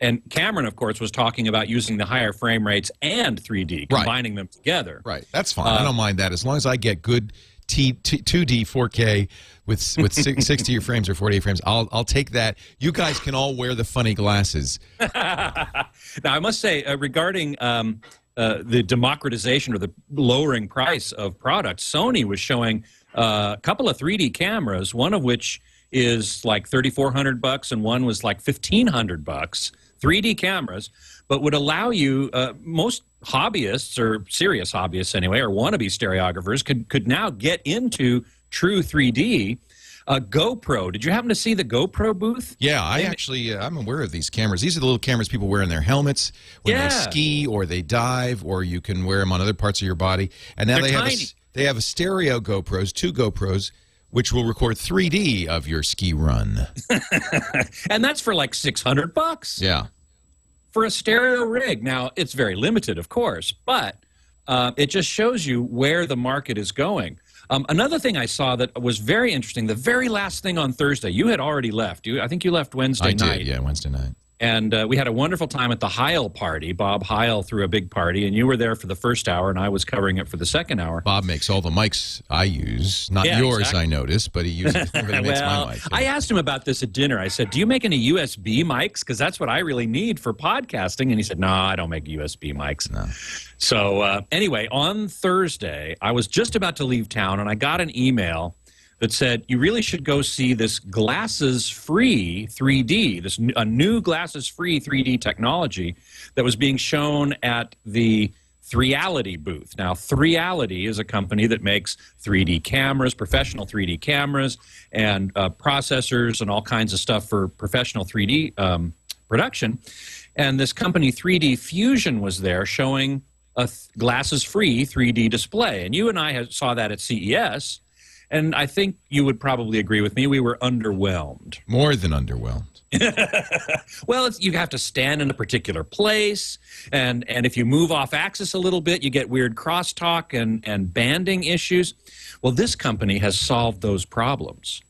Speaker 9: And Cameron, of course, was talking about using the higher frame rates and 3D, combining them together.
Speaker 3: Right. That's fine. I don't mind that. As long as I get good 2D 4K with 60 frames or 48 frames, I'll take that. You guys can all wear the funny glasses.
Speaker 9: Now, I must say, regarding the democratization or the lowering price of products, Sony was showing a couple of 3D cameras, one of which is like $3,400 and one was like $1,500. 3D cameras, but would allow you, most hobbyists, or serious hobbyists anyway, or wannabe stereographers, could now get into true 3D. GoPro, did you happen to see the GoPro booth?
Speaker 3: Yeah, I'm aware of these cameras. These are the little cameras people wear in their helmets when they ski or they dive, or you can wear them on other parts of your body. And now they have a stereo GoPros, 2 GoPros, which will record 3D of your ski run.
Speaker 9: And that's for like $600.
Speaker 3: Yeah.
Speaker 9: For a stereo rig. Now, it's very limited, of course, but it just shows you where the market is going. Another thing I saw that was very interesting, the very last thing on Thursday, you had already left. I think you left Wednesday night.
Speaker 3: I did, yeah, Wednesday night.
Speaker 9: And we had a wonderful time at the Heil party. Bob Heil threw a big party, and you were there for the first hour, and I was covering it for the second hour.
Speaker 3: Bob makes all the mics I use. Not yours, exactly. I noticed, but he uses makes my mic. Yeah.
Speaker 9: I asked him about this at dinner. I said, do you make any USB mics? Because that's what I really need for podcasting. And he said, no, I don't make USB mics.
Speaker 3: No.
Speaker 9: So anyway, on Thursday, I was just about to leave town, and I got an email that said, you really should go see this glasses-free 3D, a new glasses-free 3D technology that was being shown at the THREALITY booth. Now, THREALITY is a company that makes 3D cameras, professional 3D cameras, and processors and all kinds of stuff for professional 3D production. And this company, 3D Fusion, was there showing a glasses-free 3D display. And you and I saw that at CES. And I think you would probably agree with me. We were underwhelmed.
Speaker 3: More than underwhelmed.
Speaker 9: Well, you have to stand in a particular place, and if you move off axis a little bit, you get weird crosstalk and banding issues. Well, this company has solved those problems.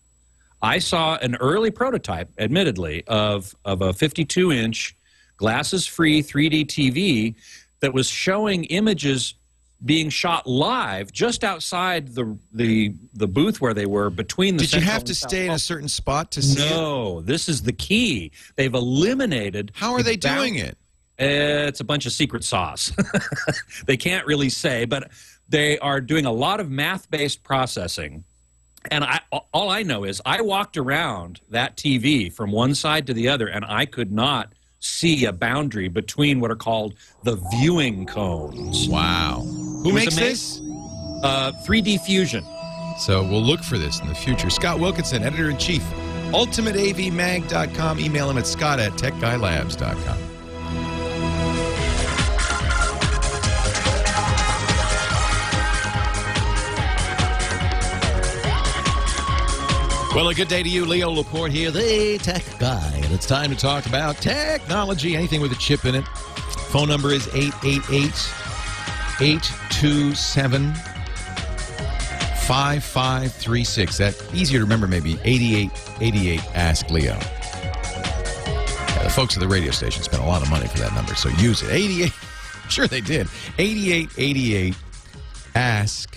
Speaker 9: I saw an early prototype, admittedly, of a 52-inch glasses-free 3D TV that was showing images being shot live just outside the booth where they were between the.
Speaker 3: Did you have to stay in a certain spot to see it?
Speaker 9: No, this is the key. They've eliminated.
Speaker 3: How are they doing it?
Speaker 9: It's a bunch of secret sauce. They can't really say, but they are doing a lot of math-based processing. And all I know is I walked around that TV from one side to the other, and I could not see a boundary between what are called the viewing cones.
Speaker 3: Wow. Who makes this?
Speaker 9: 3D Fusion.
Speaker 3: So we'll look for this in the future. Scott Wilkinson, editor-in-chief, ultimateavmag.com. Email him at scott@techguylabs.com. Well, a good day to you. Leo Laporte here, the tech guy. And it's time to talk about technology, anything with a chip in it. Phone number is 888-827-5536. That's easier to remember, maybe 8888 Ask Leo. Yeah, the folks at the radio station spent a lot of money for that number, so use it. 88, sure they did. 8888 Ask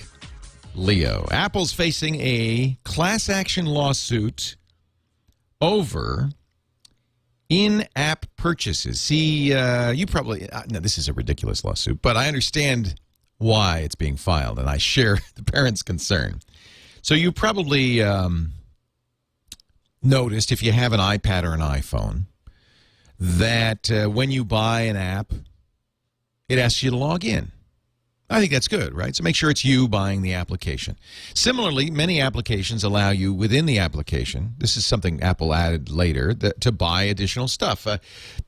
Speaker 3: Leo. Apple's facing a class action lawsuit over in-app purchases. See, you probably, no, this is a ridiculous lawsuit, but I understand why it's being filed, and I share the parents' concern. So you probably noticed, if you have an iPad or an iPhone, that when you buy an app, it asks you to log in. I think that's good, right? So make sure it's you buying the application. Similarly, many applications allow you within the application, this is something Apple added later, to buy additional stuff.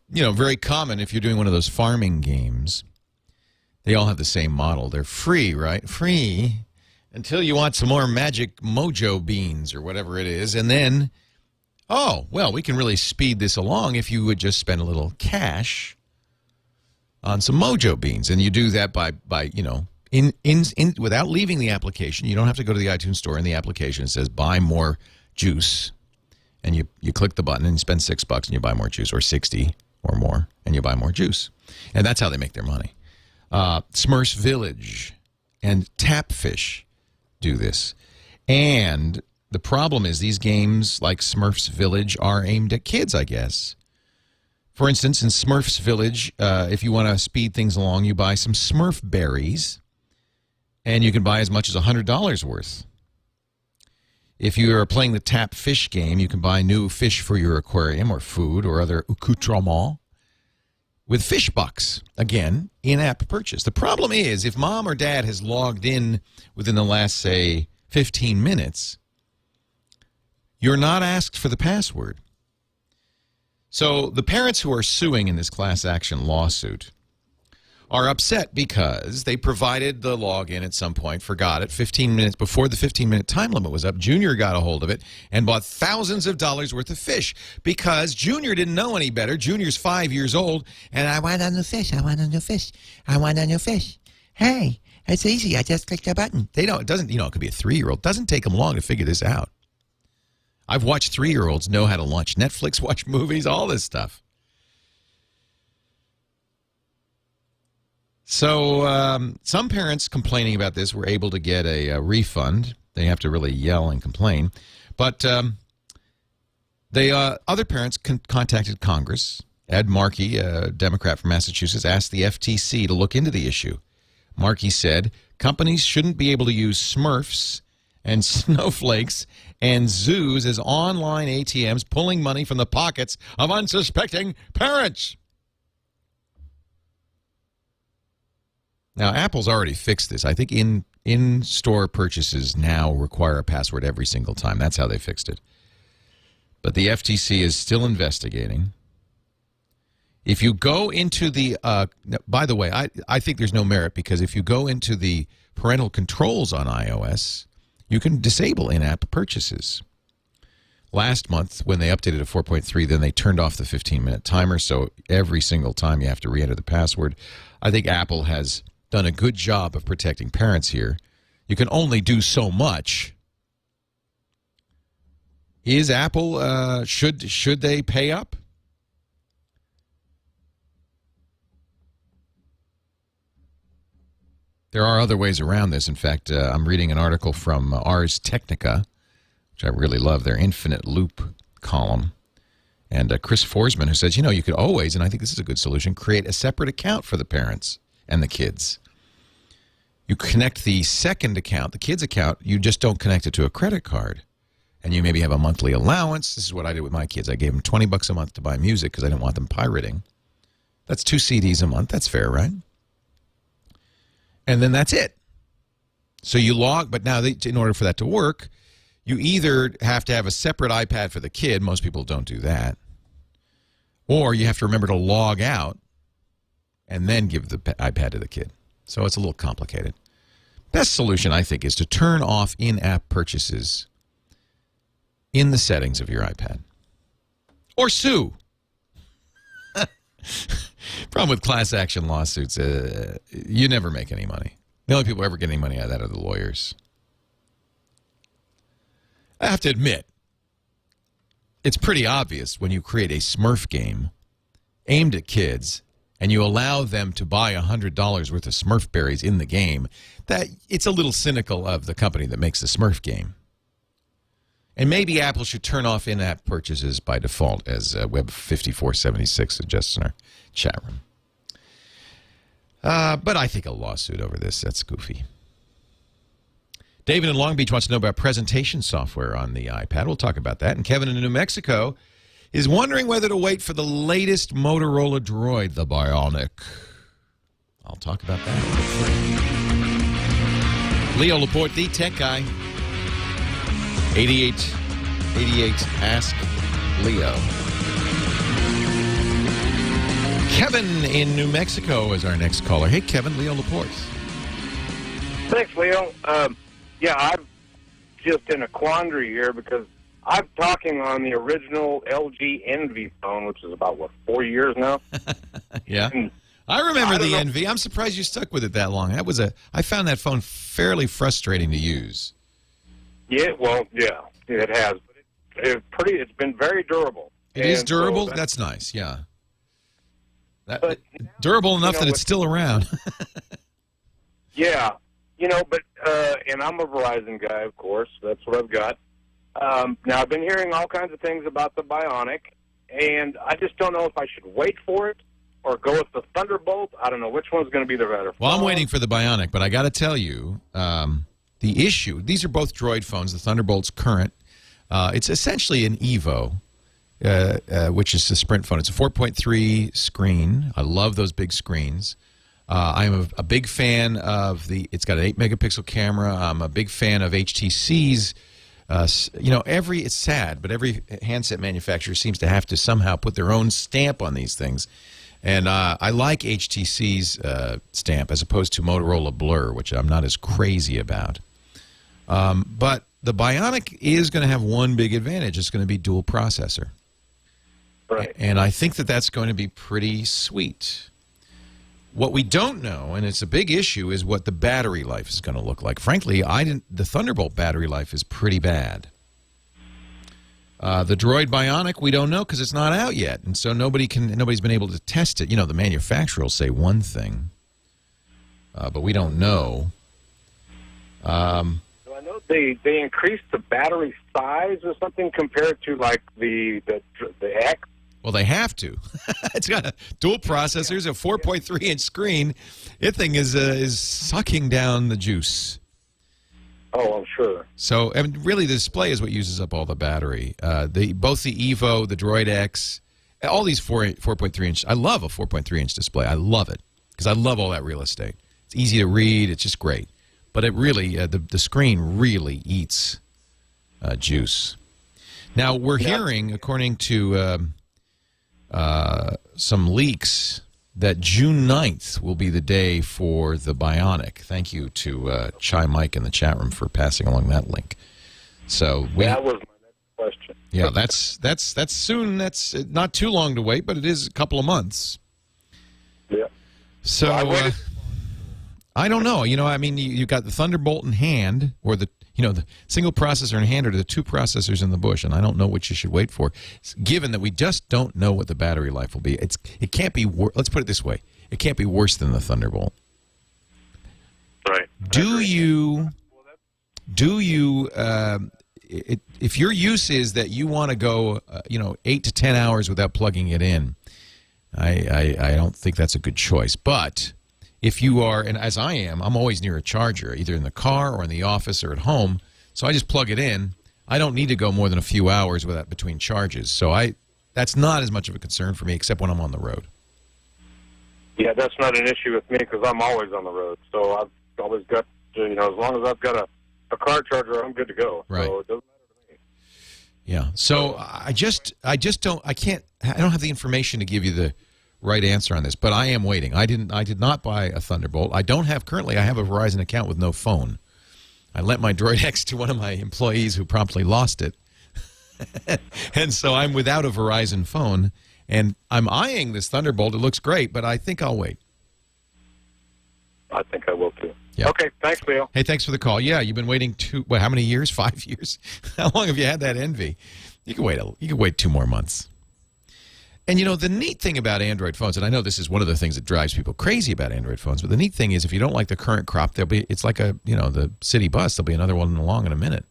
Speaker 3: Very common if you're doing one of those farming games. They all have the same model. They're free, right? Free until you want some more magic mojo beans or whatever it is. And then, oh, well, we can really speed this along if you would just spend a little cash on some mojo beans. And you do that by without leaving the application. You don't have to go to the iTunes store. In the application, it says buy more juice. And you click the button and you spend $6 and you buy more juice, or 60 or more, and you buy more juice. And that's how they make their money. Smurfs Village and Tapfish do this. And the problem is these games like Smurfs Village are aimed at kids, I guess. For instance, in Smurfs Village, if you want to speed things along, you buy some Smurf berries, and you can buy as much as $100 worth. If you are playing the Tap Fish game, you can buy new fish for your aquarium or food or other accoutrements with fish bucks. Again, in-app purchase. The problem is, if mom or dad has logged in within the last, say, 15 minutes, you're not asked for the password. So the parents who are suing in this class action lawsuit are upset because they provided the login at some point, forgot it, 15 minutes before the 15-minute time limit was up. Junior got a hold of it and bought thousands of dollars worth of fish because Junior didn't know any better. Junior's 5 years old, and I want a new fish. I want a new fish. I want a new fish. Hey, it's easy. I just click the button. They don't. It doesn't. It could be a 3-year-old. It doesn't take them long to figure this out. I've watched 3-year-olds know how to launch Netflix, watch movies, all this stuff. So some parents complaining about this were able to get a refund. They have to really yell and complain. But other parents contacted Congress. Ed Markey, a Democrat from Massachusetts, asked the FTC to look into the issue. Markey said companies shouldn't be able to use Smurfs and snowflakes and zoos as online ATMs, pulling money from the pockets of unsuspecting parents. Now, Apple's already fixed this. I think in-store purchases now require a password every single time. That's how they fixed it. But the FTC is still investigating. If you go into the, by the way, I think there's no merit, because if you go into the parental controls on iOS, you can disable in-app purchases. Last month, when they updated to 4.3, then they turned off the 15-minute timer, so every single time you have to re-enter the password. I think Apple has done a good job of protecting parents here. You can only do so much. Is Apple, should they pay up? There are other ways around this. In fact, I'm reading an article from Ars Technica, which I really love, their infinite loop column. And Chris Forsman, who says, you could always, and I think this is a good solution, create a separate account for the parents and the kids. You connect the second account, the kids' account, you just don't connect it to a credit card. And you maybe have a monthly allowance. This is what I did with my kids. I gave them $20 a month to buy music because I didn't want them pirating. That's 2 CDs a month. That's fair, right? And then that's it. So you log, but now in order for that to work, you either have to have a separate iPad for the kid. Most people don't do that. Or you have to remember to log out and then give the iPad to the kid. So it's a little complicated. Best solution, I think, is to turn off in-app purchases in the settings of your iPad. Or sue. Problem with class action lawsuits, you never make any money. The only people who ever get any money out of that are the lawyers. I have to admit, it's pretty obvious when you create a Smurf game aimed at kids and you allow them to buy $100 worth of Smurf berries in the game, that it's a little cynical of the company that makes the Smurf game. And maybe Apple should turn off in-app purchases by default, as Web5476 suggests in our chat room. But I think a lawsuit over this, that's goofy. David in Long Beach wants to know about presentation software on the iPad. We'll talk about that. And Kevin in New Mexico is wondering whether to wait for the latest Motorola Droid, the Bionic. I'll talk about that. Leo Laporte, the tech guy. 8888 Ask Leo. Kevin in New Mexico is our next caller. Hey, Kevin, Leo Laporte.
Speaker 10: Thanks, Leo. Yeah, I'm just in a quandary here because I'm talking on the original LG Envy phone, which is about, 4 years now?
Speaker 3: Yeah.
Speaker 10: And
Speaker 3: I remember the Envy. I'm surprised you stuck with it that long. I found that phone fairly frustrating to use.
Speaker 10: Yeah, well, yeah, it has. But it's been very durable.
Speaker 3: It is durable?
Speaker 10: So
Speaker 3: that's nice, yeah. Durable enough that it's still around.
Speaker 10: Yeah, but, and I'm a Verizon guy, of course. That's what I've got. Now, I've been hearing all kinds of things about the Bionic, and I just don't know if I should wait for it or go with the Thunderbolt. I don't know which one's going to be the better.
Speaker 3: Well, I'm waiting for the Bionic, but I got to tell you, the issue, these are both Droid phones. The Thunderbolt's current. It's essentially an Evo, which is the Sprint phone. It's a 4.3 screen. I love those big screens. I'm a big fan of it's got an 8-megapixel camera. I'm a big fan of HTC's. It's sad, but every handset manufacturer seems to have to somehow put their own stamp on these things. And I like HTC's stamp as opposed to Motorola Blur, which I'm not as crazy about. But the Bionic is going to have one big advantage. It's going to be dual processor.
Speaker 10: Right. And
Speaker 3: I think that that's going to be pretty sweet. What we don't know, and it's a big issue, is what the battery life is going to look like. Frankly, the Thunderbolt battery life is pretty bad. The Droid Bionic, we don't know because it's not out yet, and so nobody's been able to test it. The manufacturer will say one thing, but we don't know.
Speaker 10: I know they increased the battery size or something compared to like the X.
Speaker 3: Well, they have to. It's got a dual processors, a 4.3-inch screen. That thing is sucking down the juice.
Speaker 10: Oh, I'm sure.
Speaker 3: So, really, the display is what uses up all the battery. Both the Evo, the Droid X, all these 4.3-inch. I love a 4.3-inch display. I love it because I love all that real estate. It's easy to read. It's just great. But it really, the screen really eats juice. Now, we're hearing, according to some leaks, that June 9th will be the day for the Bionic. Thank you to Chai Mike in the chat room for passing along that link. So
Speaker 10: that was my next question.
Speaker 3: Yeah, that's soon. That's not too long to wait, but it is a couple of months.
Speaker 10: Yeah.
Speaker 3: So I don't know. You got the Thunderbolt in hand, or the single processor in hand, or the two processors in the bush, and I don't know which you should wait for, given that we just don't know what the battery life will be. It can't be. Let's put it this way: it can't be worse than the Thunderbolt.
Speaker 10: Right.
Speaker 3: Do you if your use is that you want to go 8 to 10 hours without plugging it in, I don't think that's a good choice. But if you are, and as I am, I'm always near a charger, either in the car or in the office or at home, so I just plug it in. I don't need to go more than a few hours without between charges. So that's not as much of a concern for me, except when I'm on the road.
Speaker 10: Yeah, that's not an issue with me because I'm always on the road. So I've always got, as long as I've got a car charger, I'm good to go.
Speaker 3: Right.
Speaker 10: So it doesn't matter to me.
Speaker 3: Yeah. So I don't have the information to give you the right answer on this, but I am waiting. I did not buy a Thunderbolt. I have a Verizon account with no phone. I lent my Droid X to one of my employees who promptly lost it. And so I'm without a Verizon phone, and I'm eyeing this Thunderbolt. It looks great, but I think I'll wait.
Speaker 10: I think I will too.
Speaker 3: Yeah.
Speaker 10: Okay, thanks, Leo.
Speaker 3: Hey, thanks for the call. Yeah, you've been waiting how many years? 5 years? How long have you had that envy? You can wait 2 more months. And the neat thing about Android phones, and I know this is one of the things that drives people crazy about Android phones, but the neat thing is if you don't like the current crop, it's like the city bus. There'll be another one along in a minute.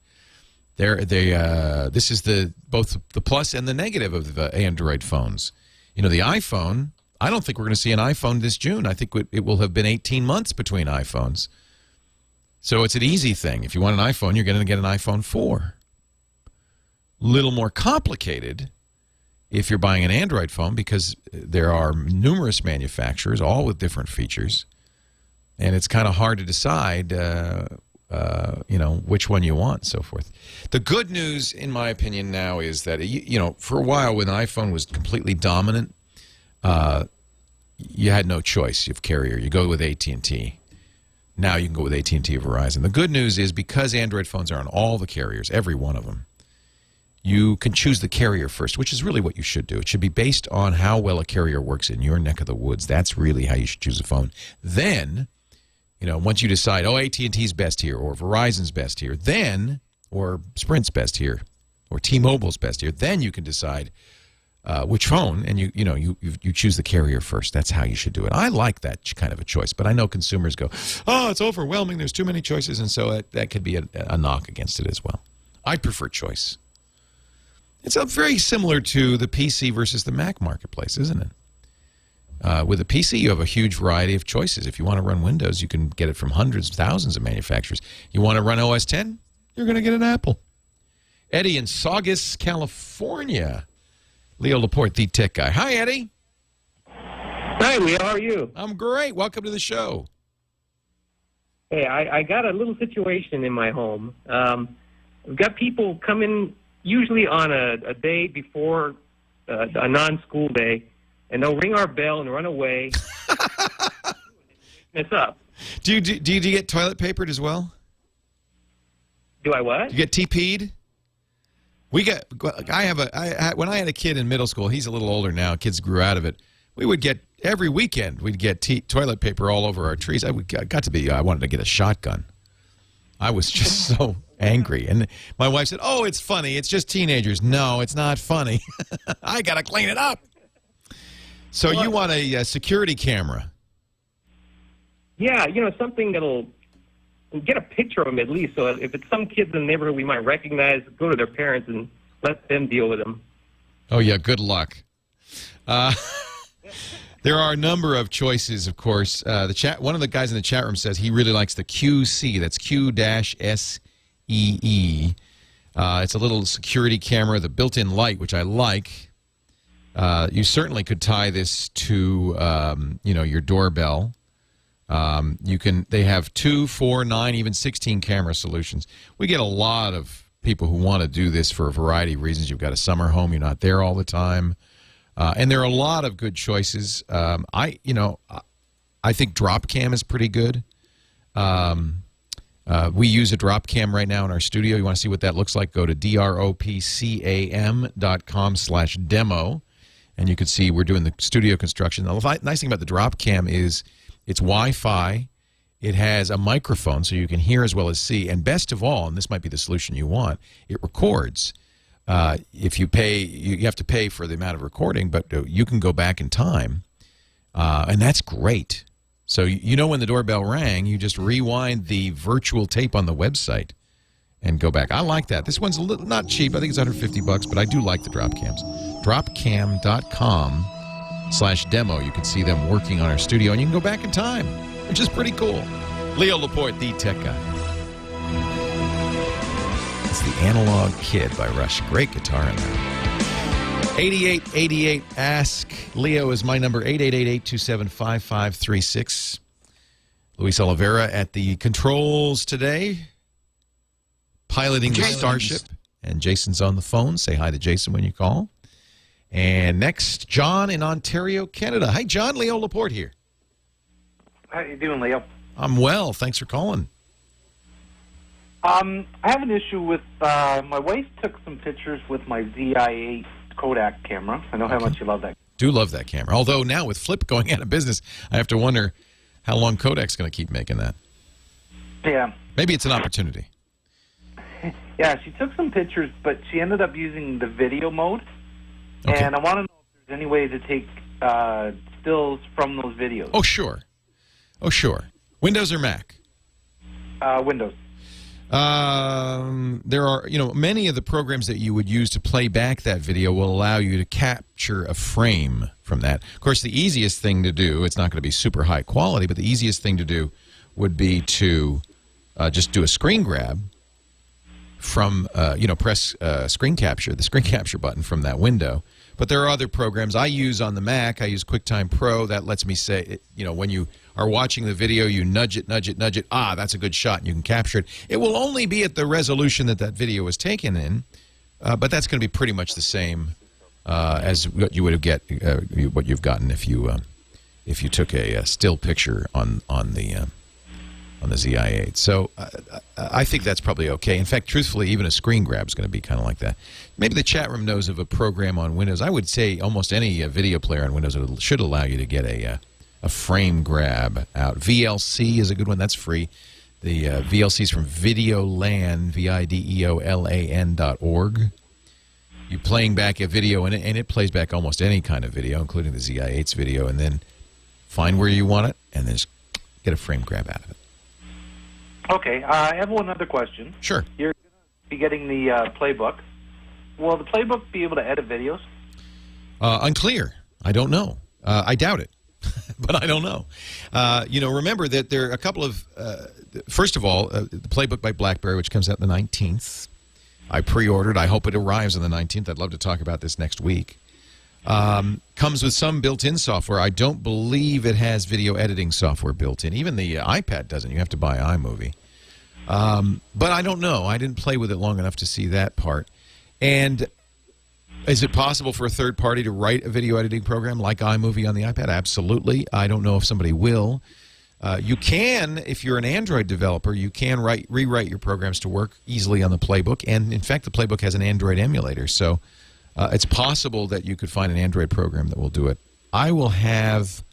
Speaker 3: This is both the plus and the negative of the Android phones. The iPhone, I don't think we're going to see an iPhone this June. I think it will have been 18 months between iPhones. So it's an easy thing. If you want an iPhone, you're going to get an iPhone 4. Little more complicated if you're buying an Android phone because there are numerous manufacturers, all with different features, and it's kind of hard to decide, which one you want and so forth. The good news, in my opinion, now is that, for a while when iPhone was completely dominant, you had no choice of carrier. You go with AT&T. Now you can go with AT&T or Verizon. The good news is because Android phones are on all the carriers, every one of them, you can choose the carrier first, which is really what you should do. It should be based on how well a carrier works in your neck of the woods. That's really how you should choose a phone. Then, once you decide, AT&T's best here, or Verizon's best here, then, or Sprint's best here, or T-Mobile's best here, then you can decide which phone, and you choose the carrier first. That's how you should do it. I like that kind of a choice, but I know consumers go, it's overwhelming, there's too many choices, and so that could be a knock against it as well. I prefer choice. It's very similar to the PC versus the Mac marketplace, isn't it? With a PC, you have a huge variety of choices. If you want to run Windows, you can get it from hundreds, thousands of manufacturers. You want to run OS X, you're going to get an Apple. Eddie in Saugus, California. Leo Laporte, the tech guy. Hi, Eddie.
Speaker 11: Hi, Leo. How are you?
Speaker 3: I'm great. Welcome to the show.
Speaker 11: Hey, I got a little situation in my home. We've got people coming usually on a day before a non-school day, and they'll ring our bell and run away. It's up.
Speaker 3: Do you get toilet papered as well?
Speaker 11: Do I what?
Speaker 3: You get TP'd? When I had a kid in middle school, he's a little older now, kids grew out of it, we would get, every weekend, we'd get toilet paper all over our trees. I wanted to get a shotgun. I was just so angry. And my wife said, it's funny. It's just teenagers. No, it's not funny. I got to clean it up. So you want a security camera?
Speaker 11: Yeah, something that'll get a picture of them at least. So if it's some kids in the neighborhood we might recognize, go to their parents and let them deal with them.
Speaker 3: Oh, yeah, good luck. There are a number of choices, of course. One of the guys in the chat room says he really likes the QC. That's Q-SEE. It's a little security camera, the built-in light, which I like. You certainly could tie this to, your doorbell. They have 2, 4, 9, even 16 camera solutions. We get a lot of people who want to do this for a variety of reasons. You've got a summer home, you're not there all the time. And there are a lot of good choices. I think Dropcam is pretty good. We use a Dropcam right now in our studio. You want to see what that looks like? Go to dropcam.com/demo, and you can see we're doing the studio construction. The nice thing about the Dropcam is it's Wi-Fi. It has a microphone so you can hear as well as see. And best of all, and this might be the solution you want, it records. If you pay, you have to pay for the amount of recording, but you can go back in time, and that's great. So you know when the doorbell rang, you just rewind the virtual tape on the website and go back. I like that. This one's a little not cheap. I think it's $150, but I do like the drop cams. Dropcam.com/demo. You can see them working on our studio, and you can go back in time, which is pretty cool. Leo Laporte, the tech guy. It's the Analog Kid by Rush. Great guitar in there. 8888 Ask Leo is my number. 888-827-5536. Luis Oliveira at the controls today, piloting the Starship. And Jason's on the phone. Say hi to Jason when you call. And next, John in Ontario, Canada. Hi, John. Leo Laporte here.
Speaker 12: How you doing, Leo?
Speaker 3: I'm well. Thanks for calling.
Speaker 12: I have an issue with my wife took some pictures with my ZI-8 Kodak camera. I know how much you love that.
Speaker 3: Do love that camera. Although now with Flip going out of business, I have to wonder how long Kodak's going to keep making that.
Speaker 12: Yeah.
Speaker 3: Maybe it's an opportunity.
Speaker 12: Yeah, she took some pictures, but she ended up using the video mode.
Speaker 3: Okay.
Speaker 12: And I want to know if there's any way to take stills from those videos.
Speaker 3: Oh, sure. Oh, sure. Windows or Mac?
Speaker 12: Windows.
Speaker 3: There are, many of the programs that you would use to play back that video will allow you to capture a frame from that. Of course, the easiest thing to do, it's not going to be super high quality, but the easiest thing to do would be to just do a screen grab from, press screen capture, the screen capture button from that window. But there are other programs I use on the Mac. I use QuickTime Pro. That lets me say, when you are watching the video, you nudge it, nudge it, nudge it. Ah, that's a good shot, and you can capture it. It will only be at the resolution that video was taken in, but that's going to be pretty much the same as what you would get, what you've gotten if you took a still picture on the ZI-8. So I think that's probably okay. In fact, truthfully, even a screen grab is going to be kind of like that. Maybe the chat room knows of a program on Windows. I would say almost any video player on Windows should allow you to get a frame grab out. VLC is a good one. That's free. The VLC is from Videolan, videolan.org. You're playing back a video, and it plays back almost any kind of video, including the ZI-8's video, and then find where you want it, and then just get a frame grab out of it.
Speaker 12: Okay, I have one other question.
Speaker 3: Sure.
Speaker 12: You're going to be getting the playbook. Will the playbook be able to edit videos?
Speaker 3: Unclear. I don't know. I doubt it, but I don't know. Remember that there are a couple of, first of all, the playbook by BlackBerry, which comes out the 19th. I pre-ordered. I hope it arrives on the 19th. I'd love to talk about this next week. Comes with some built-in software. I don't believe it has video editing software built in. Even the iPad doesn't. You have to buy iMovie. But I don't know. I didn't play with it long enough to see that part. And is it possible for a third party to write a video editing program like iMovie on the iPad? Absolutely. I don't know if somebody will. You can, if you're an Android developer, you can rewrite your programs to work easily on the Playbook. And, in fact, the Playbook has an Android emulator. So it's possible that you could find an Android program that will do it. I will have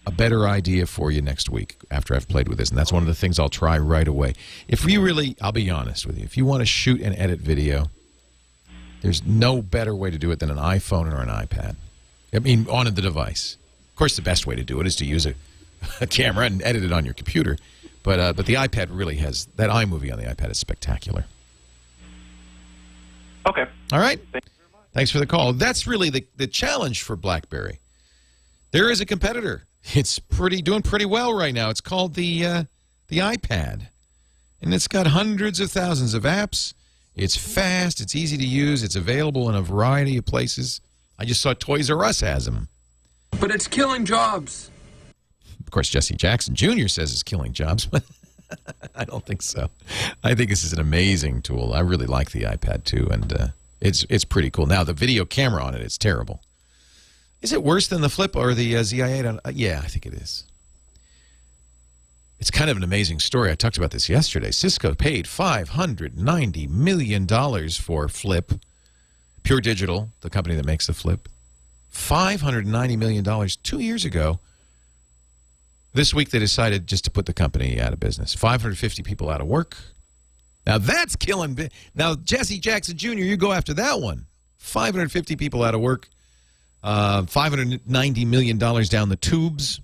Speaker 3: a better idea for you next week after I've played with this, and that's one of the things I'll try right away. If we really, I'll be honest with you, if you want to shoot and edit video, there's no better way to do it than an iPhone or an iPad. I mean, on the device. Of course, the best way to do it is to use a camera and edit it on your computer, but the iPad really has, that iMovie on the iPad is spectacular.
Speaker 12: Okay.
Speaker 3: All right. Thanks for the call. That's really the challenge for BlackBerry. There is a competitor. It's doing pretty well right now. It's called the iPad, and it's got hundreds of thousands of apps. It's fast. It's easy to use. It's available in a variety of places. I just saw Toys R Us has them.
Speaker 13: But it's killing jobs.
Speaker 3: Of course, Jesse Jackson Jr. says it's killing jobs, but I don't think so. I think this is an amazing tool. I really like the iPad too, and it's pretty cool. Now, the video camera on it is terrible. Is it worse than the Flip or the ZI-8? Yeah, I think it is. It's kind of an amazing story. I talked about this yesterday. Cisco paid $590 million for Flip. Pure Digital, the company that makes the Flip. $590 million 2 years ago. This week they decided just to put the company out of business. 550 people out of work. Now that's killing. Now, Jesse Jackson Jr., you go after that one. 550 people out of work. $590 million down the tubes.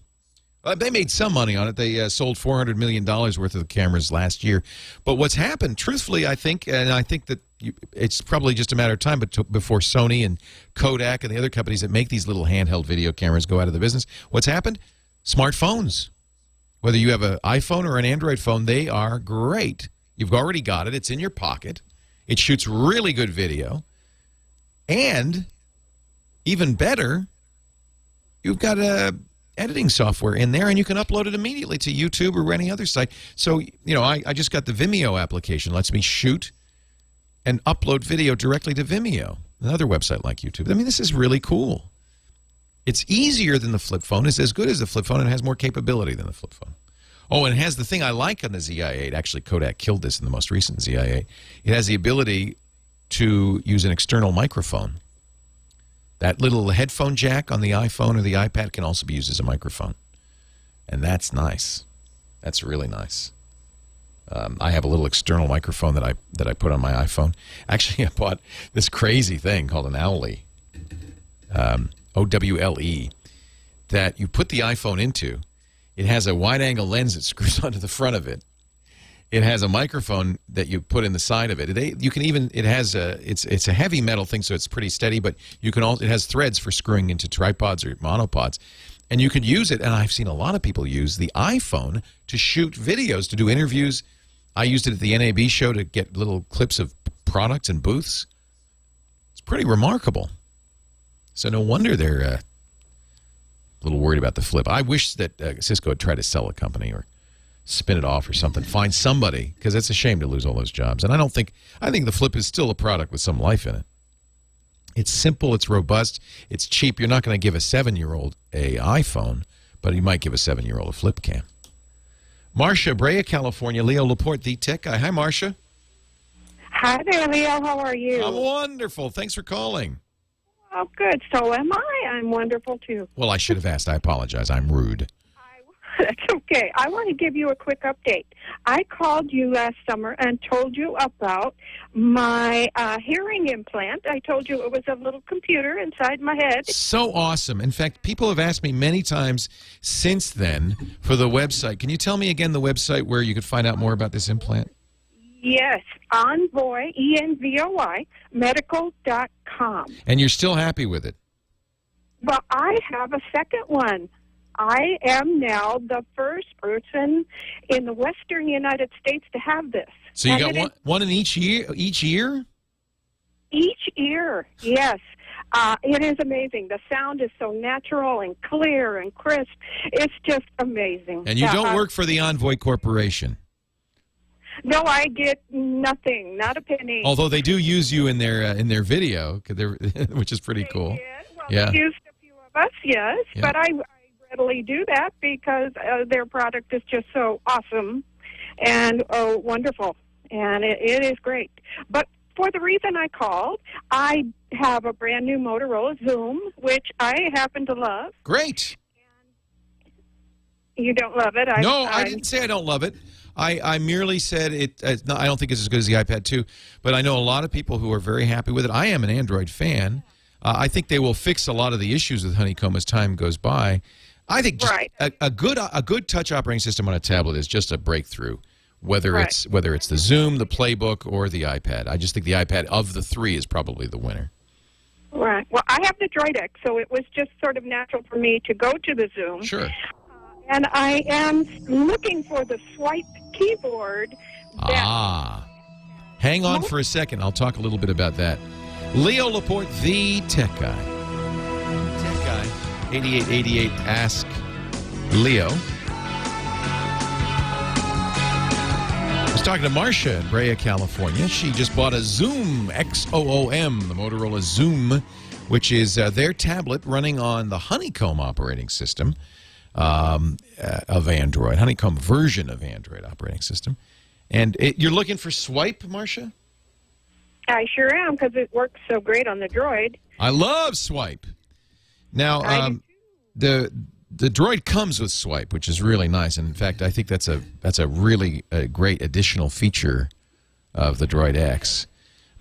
Speaker 3: They made some money on it. They sold $400 million worth of the cameras last year. But what's happened, truthfully, I think, and I think that it's probably just a matter of time before Sony and Kodak and the other companies that make these little handheld video cameras go out of the business. What's happened? Smartphones. Whether you have an iPhone or an Android phone, they are great. You've already got it. It's in your pocket. It shoots really good video. And even better, you've got a editing software in there, and you can upload it immediately to YouTube or any other site. So, you know, I just got the Vimeo application. It lets me shoot and upload video directly to Vimeo, another website like YouTube. I mean, this is really cool. It's easier than the flip phone. It's as good as the flip phone, and it has more capability than the flip phone. Oh, and it has the thing I like on the ZI-8. Actually, Kodak killed this in the most recent ZI-8. It has the ability to use an external microphone. That little headphone jack on the iPhone or the iPad can also be used as a microphone. And that's nice. That's really nice. I have a little external microphone that I put on my iPhone. Actually, I bought this crazy thing called an Owle, O-W-L-E, that you put the iPhone into. It has a wide-angle lens that screws onto the front of it. It has a microphone that you put in the side of it. You can even, it has it's a heavy metal thing, so it's pretty steady, but you can also, it has threads for screwing into tripods or monopods. And you could use it, and I've seen a lot of people use the iPhone to shoot videos, to do interviews. I used it at the NAB show to get little clips of products and booths. It's pretty remarkable. So no wonder they're a little worried about the flip. I wish that Cisco had tried to sell a company or spin it off or something. Find somebody, because it's a shame to lose all those jobs. And I think the flip is still a product with some life in it. It's simple, it's robust, it's cheap. You're not going to give a 7-year-old an iPhone, but you might give a 7-year-old a flip cam. Marcia, Brea, California. Leo Laporte, the tech guy. Hi, Marcia.
Speaker 14: Hi there, Leo. How are you?
Speaker 3: I'm wonderful. Thanks for calling.
Speaker 14: Oh, good. So am I. I'm wonderful, too.
Speaker 3: Well, I should have asked. I apologize. I'm rude.
Speaker 14: That's okay. I want to give you a quick update. I called you last summer and told you about my hearing implant. I told you it was a little computer inside my head.
Speaker 3: So awesome. In fact, people have asked me many times since then for the website. Can you tell me again the website where you could find out more about this implant?
Speaker 14: Yes, Envoy, E-N-V-O-Y, medical.com.
Speaker 3: And you're still happy with it?
Speaker 14: Well, I have a second one. I am now the first person in the western United States to have this.
Speaker 3: So you got one in each year? Each year?
Speaker 14: Each ear, yes. It is amazing. The sound is so natural and clear and crisp. It's just amazing.
Speaker 3: And you don't work for the Envoy Corporation?
Speaker 14: No, I get nothing, not a penny.
Speaker 3: Although they do use you in their video, which is pretty cool.
Speaker 14: Well, they used a few of us, yes, but I readily do that because their product is just so awesome and wonderful, and it is great. But for the reason I called, I have a brand new Motorola Zoom, which I happen to love.
Speaker 3: Great.
Speaker 14: You don't love it?
Speaker 3: No, I didn't say I don't love it. I merely said I don't think it's as good as the iPad 2, but I know a lot of people who are very happy with it. I am an Android fan. I think they will fix a lot of the issues with Honeycomb as time goes by. I think just a good touch operating system on a tablet is just a breakthrough, whether it's the Zoom, the Playbook, or the iPad. I just think the iPad of the three is probably the winner.
Speaker 14: Right. Well, I have the Droid X, so it was just sort of natural for me to go to the Zoom.
Speaker 3: Sure.
Speaker 14: And I am looking for the swipe keyboard.
Speaker 3: Hang on for a second. I'll talk a little bit about that. Leo Laporte, the tech guy. Tech guy. 8888 Ask Leo. I was talking to Marcia in Brea, California. She just bought a Zoom, X-O-O-M, the Motorola Zoom, which is their tablet running on the Honeycomb operating system of Android, Honeycomb version of Android operating system. And you're looking for Swipe, Marcia?
Speaker 14: I sure am, because it works so great on the Droid.
Speaker 3: I love Swipe. Now, the Droid comes with Swipe, which is really nice. And in fact, I think that's a really great additional feature of the Droid X.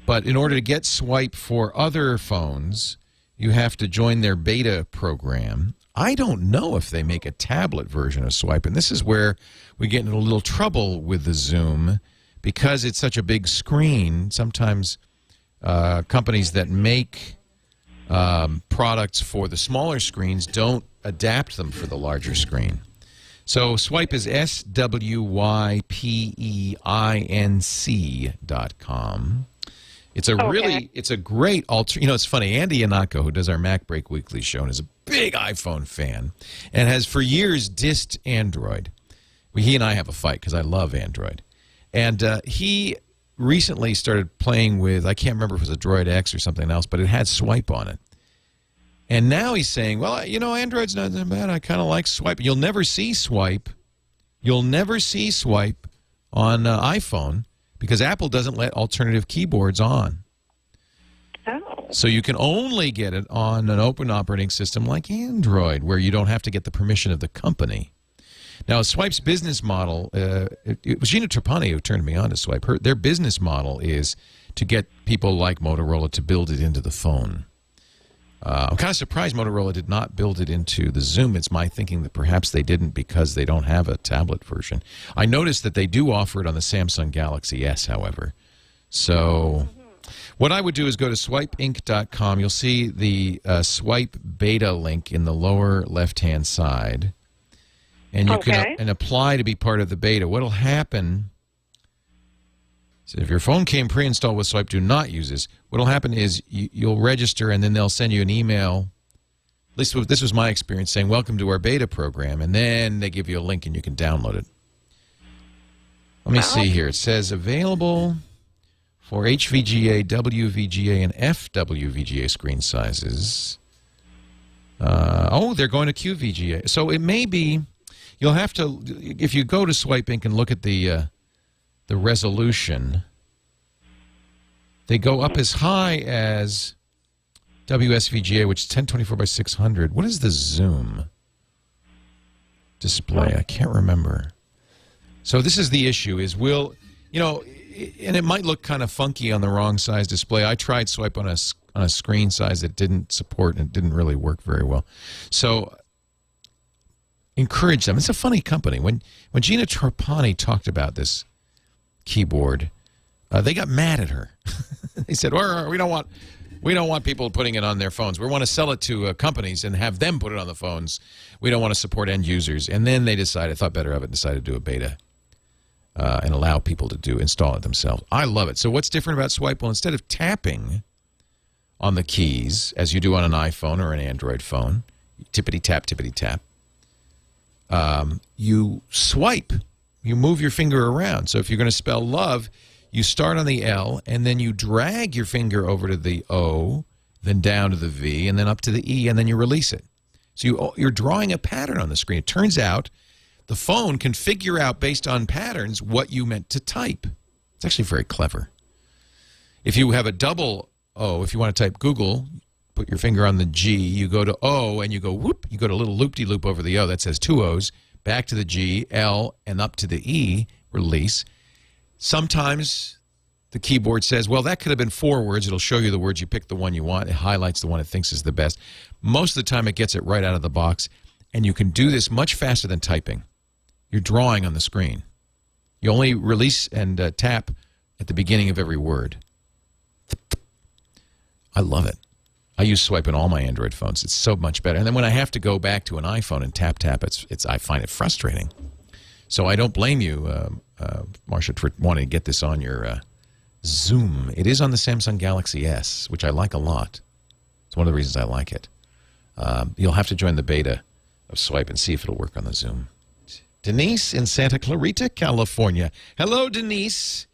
Speaker 3: But in order to get Swipe for other phones, you have to join their beta program. I don't know if they make a tablet version of Swipe, and this is where we get into a little trouble with the Zoom because it's such a big screen. Sometimes companies that make products for the smaller screens don't adapt them for the larger screen. So Swipe is SWYPEINC.com. It's a it's a great alter. You know, it's funny. Andy Yanako, who does our Mac Break Weekly show, and is a big iPhone fan, and has for years dissed Android. He and I have a fight because I love Android, and he recently started playing with, I can't remember if it was a Droid X or something else, but it had Swipe on it. And now he's saying, well, you know, Android's not that bad. I kind of like Swipe. You'll never see Swipe. You'll never see Swipe on iPhone because Apple doesn't let alternative keyboards on.
Speaker 14: Oh.
Speaker 3: So you can only get it on an open operating system like Android, where you don't have to get the permission of the company. Now, Swipe's business model, it was Gina Trapani who turned me on to Swipe. Their business model is to get people like Motorola to build it into the phone. I'm kind of surprised Motorola did not build it into the Zoom. It's my thinking that perhaps they didn't because they don't have a tablet version. I noticed that they do offer it on the Samsung Galaxy S, however. So what I would do is go to swipeinc.com. You'll see the Swipe beta link in the lower left-hand side. And you can apply to be part of the beta. What will happen... So if your phone came pre-installed with Swipe, do not use this. What will happen is you'll register, and then they'll send you an email. At least this was my experience, saying, welcome to our beta program. And then they give you a link, and you can download it. Let me see here. It says available for HVGA, WVGA, and FWVGA screen sizes. They're going to QVGA. So it may be, you'll have to, if you go to Swipe Inc. and look at the resolution, they go up as high as WSVGA, which is 1024 by 600. What is the zoom display? I can't remember. So this is the issue, is and it might look kind of funky on the wrong size display. I tried Swipe on a screen size that didn't support, and it didn't really work very well. So encourage them. It's a funny company. When Gina Trapani talked about this keyboard, they got mad at her. They said, we don't want people putting it on their phones. We want to sell it to companies and have them put it on the phones. We don't want to support end users. And then they thought better of it, and decided to do a beta and allow people to install it themselves. I love it. So what's different about Swipe? Well, instead of tapping on the keys as you do on an iPhone or an Android phone, tippity-tap, tippity-tap, you swipe. You move your finger around. So if you're going to spell love, you start on the L, and then you drag your finger over to the O, then down to the V, and then up to the E, and then you release it. So you're drawing a pattern on the screen. It turns out the phone can figure out, based on patterns, what you meant to type. It's actually very clever. If you have a double O, if you want to type Google, put your finger on the G, you go to O, and you go whoop, you go to a little loop-de-loop over the O. That says 2 O's. Back to the G, L, and up to the E, release. Sometimes the keyboard says, well, that could have been 4 words. It'll show you the words. You pick the one you want. It highlights the one it thinks is the best. Most of the time, it gets it right out of the box, and you can do this much faster than typing. You're drawing on the screen. You only release and tap at the beginning of every word. I love it. I use Swipe in all my Android phones. It's so much better. And then when I have to go back to an iPhone and tap, I find it frustrating. So I don't blame you, Marcia, for wanting to get this on your Zoom. It is on the Samsung Galaxy S, which I like a lot. It's one of the reasons I like it. You'll have to join the beta of Swipe and see if it'll work on the Zoom. Denise in Santa Clarita, California. Hello, Denise.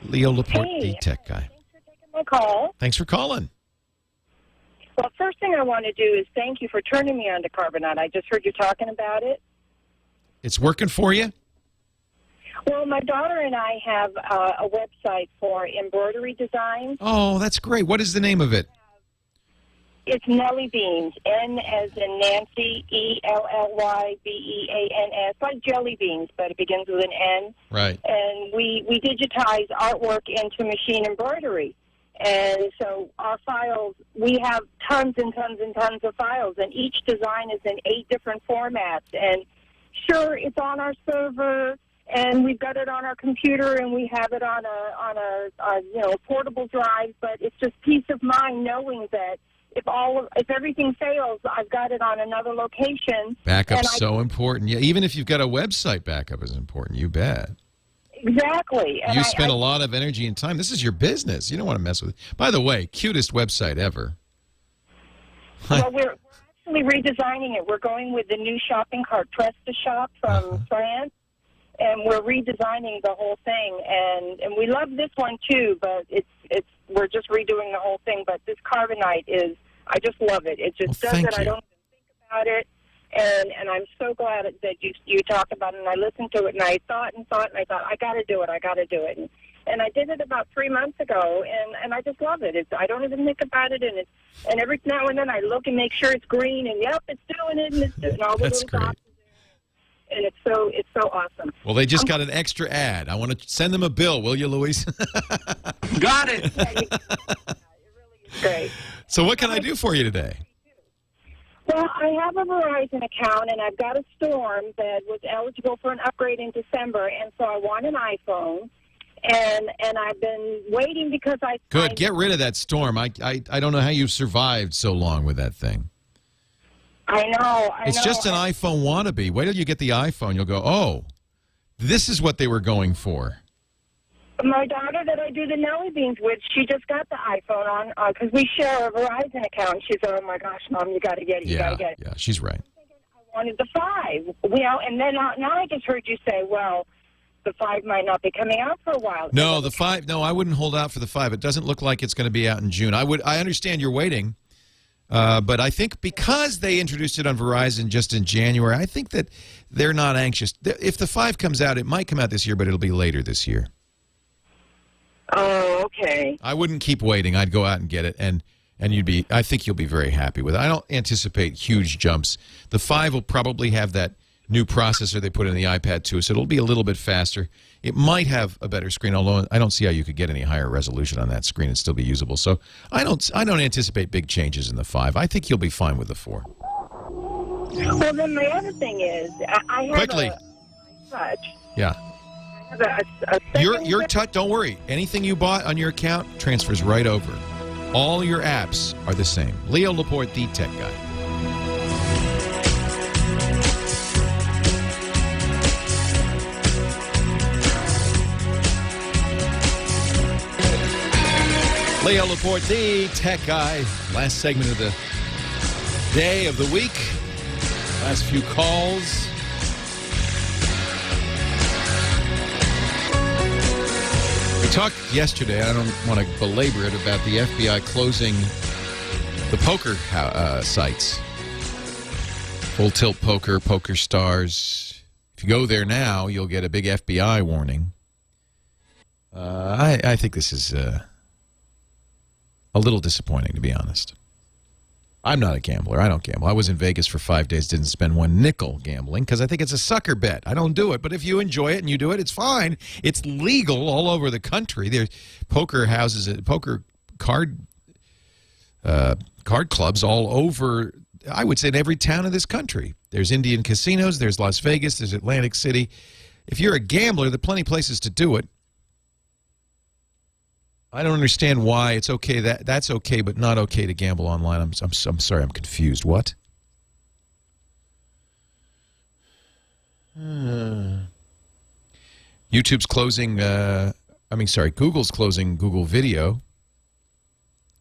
Speaker 3: Leo Laporte, the tech guy.
Speaker 15: Thanks for taking my call.
Speaker 3: Thanks for calling.
Speaker 15: Well, first thing I want to do is thank you for turning me on to Carbonite. I just heard you talking about it.
Speaker 3: It's working for you?
Speaker 15: Well, my daughter and I have a website for embroidery designs.
Speaker 3: Oh, that's great. What is the name of it?
Speaker 15: It's Nelly Beans, N as in Nancy, ELLYBEANS, like jelly beans, but it begins with an N.
Speaker 3: Right.
Speaker 15: And we digitize artwork into machine embroidery. And so our files, we have tons and tons and tons of files, and each design is in 8 different formats. And sure, it's on our server, and we've got it on our computer, and we have it on a portable drive. But it's just peace of mind knowing that if everything fails, I've got it on another location.
Speaker 3: Backup's so important. Yeah, even if you've got a website, backup is important. You bet.
Speaker 15: Exactly. And
Speaker 3: you spend a lot of energy and time. This is your business. You don't want to mess with it. By the way, cutest website ever.
Speaker 15: Well, we're actually redesigning it. We're going with the new shopping cart, Press to Shop from France, and we're redesigning the whole thing. And we love this one too, but we're just redoing the whole thing. But this Carbonite I just love it. It just does it. I don't even think about it. And I'm so glad that you talked about it, and I listened to it, and I thought, and I thought, I got to do it. And I did it about 3 months ago, and I just love it. I don't even think about it, and every now and then I look and make sure it's green, and yep, it's doing it, and it's doing all the
Speaker 3: That's
Speaker 15: little
Speaker 3: great.
Speaker 15: dots are there. And it's so awesome.
Speaker 3: Well, they just got an extra ad. I want to send them a bill, will you, Louise?
Speaker 13: Got it.
Speaker 15: Yeah, it really is great.
Speaker 3: So what can I do for you today?
Speaker 15: Well, I have a Verizon account, and I've got a Storm that was eligible for an upgrade in December, and so I want an iPhone, and I've been waiting because
Speaker 3: Good. Get rid of that Storm. I don't know how you've survived so long with that thing.
Speaker 15: I know.
Speaker 3: It's just an iPhone wannabe. Wait till you get the iPhone. You'll go, oh, this is what they were going for.
Speaker 15: My daughter that I do the Nelly Beans with, she just got the iPhone on because we share a Verizon account. She said, "Oh my gosh, Mom, you got to get it. You got to get it."
Speaker 3: Yeah, she's right.
Speaker 15: I wanted the 5. And then now I just heard you say, "Well, the 5 might not be coming out for a while."
Speaker 3: No, the 5. No, I wouldn't hold out for the 5. It doesn't look like it's going to be out in June. I understand you're waiting, but I think because they introduced it on Verizon just in January, I think that they're not anxious. If the 5 comes out, it might come out this year, but it'll be later this year.
Speaker 15: Oh, okay.
Speaker 3: I wouldn't keep waiting. I'd go out and get it, and I think you'll be very happy with it. I don't anticipate huge jumps. The 5 will probably have that new processor they put in the iPad 2, so it'll be a little bit faster. It might have a better screen, although I don't see how you could get any higher resolution on that screen and still be usable. So I don't anticipate big changes in the 5. I think you'll be fine with the 4.
Speaker 15: Well, then my other thing is, I have
Speaker 3: Quickly.
Speaker 15: a touch.
Speaker 3: Yeah.
Speaker 15: I have a second
Speaker 3: Your touch, don't worry. Anything you bought on your account transfers right over. All your apps are the same. Leo Laporte, the tech guy. Leo Laporte, the tech guy. Last segment of the day of the week. Last few calls. We talked yesterday, I don't want to belabor it, about the FBI closing the poker sites. Full Tilt Poker, Poker Stars. If you go there now, you'll get a big FBI warning. I think this is a little disappointing, to be honest. I'm not a gambler. I don't gamble. I was in Vegas for 5 days, didn't spend one nickel gambling because I think it's a sucker bet. I don't do it. But if you enjoy it and you do it, it's fine. It's legal all over the country. There's poker houses, poker card clubs all over, I would say, in every town in this country. There's Indian casinos. There's Las Vegas. There's Atlantic City. If you're a gambler, there are plenty of places to do it. I don't understand why it's okay. That's okay, but not okay to gamble online. I'm sorry. I'm confused. What? YouTube's closing. Google's closing Google Video,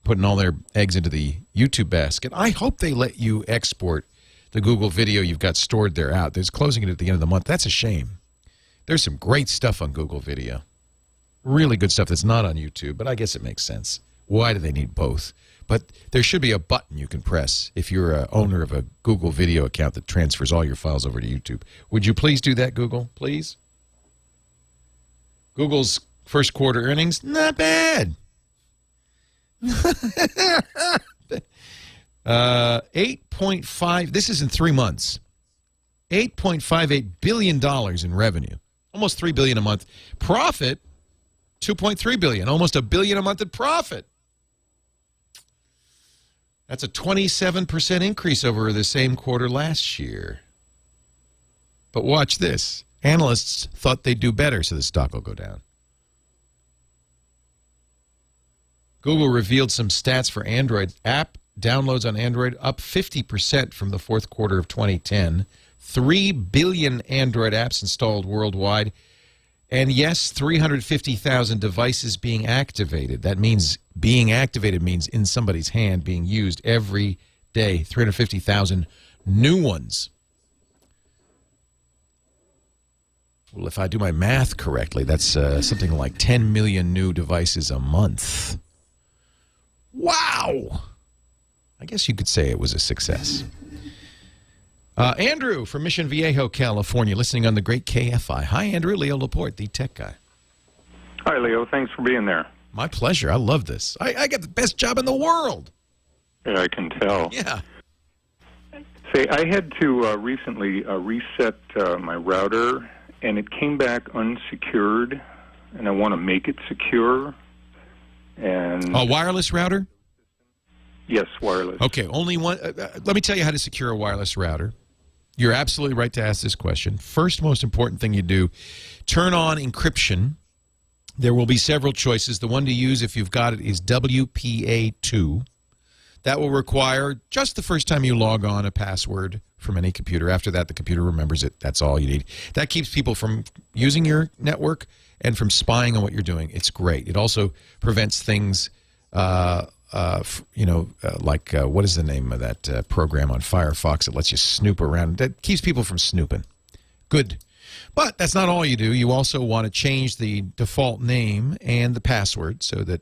Speaker 3: putting all their eggs into the YouTube basket. I hope they let you export the Google Video you've got stored there out. There's closing it at the end of the month. That's a shame. There's some great stuff on Google Video. Really good stuff that's not on YouTube, but I guess it makes sense. Why do they need both? But there should be a button you can press if you're an owner of a Google Video account that transfers all your files over to YouTube. Would you please do that, Google? Please? Google's first quarter earnings, not bad. 8.5, this is in 3 months. $8.58 billion in revenue. Almost $3 billion a month. Profit, $2.3 billion, almost $1 billion a month in profit. That's a 27% increase over the same quarter last year. But watch this. Analysts thought they'd do better, so the stock will go down. Google revealed some stats for Android app downloads on Android, up 50% from the fourth quarter of 2010. 3 billion Android apps installed worldwide. And yes, 350,000 devices being activated. That means being activated means in somebody's hand, being used every day. 350,000 new ones. Well, if I do my math correctly, that's something like 10 million new devices a month. Wow! I guess you could say it was a success. Andrew from Mission Viejo, California, listening on the great KFI. Hi, Andrew. Leo Laporte, the tech guy.
Speaker 16: Hi, Leo. Thanks for being there.
Speaker 3: My pleasure. I love this. I got the best job in the world.
Speaker 16: Yeah, I can tell.
Speaker 3: Yeah.
Speaker 16: Say, I had to recently reset my router, and it came back unsecured, and I want to make it secure. And
Speaker 3: A wireless router?
Speaker 16: Yes, wireless.
Speaker 3: Okay, only one. Let me tell you how to secure a wireless router. You're absolutely right to ask this question. First most important thing you do, turn on encryption. There will be several choices. The one to use if you've got it is WPA2. That will require, just the first time you log on, a password from any computer. After that, the computer remembers it. That's all you need. That keeps people from using your network and from spying on what you're doing. It's great. It also prevents things, like what is the name of that program on Firefox that lets you snoop around? That keeps people from snooping. Good. But that's not all you do. You also want to change the default name and the password so that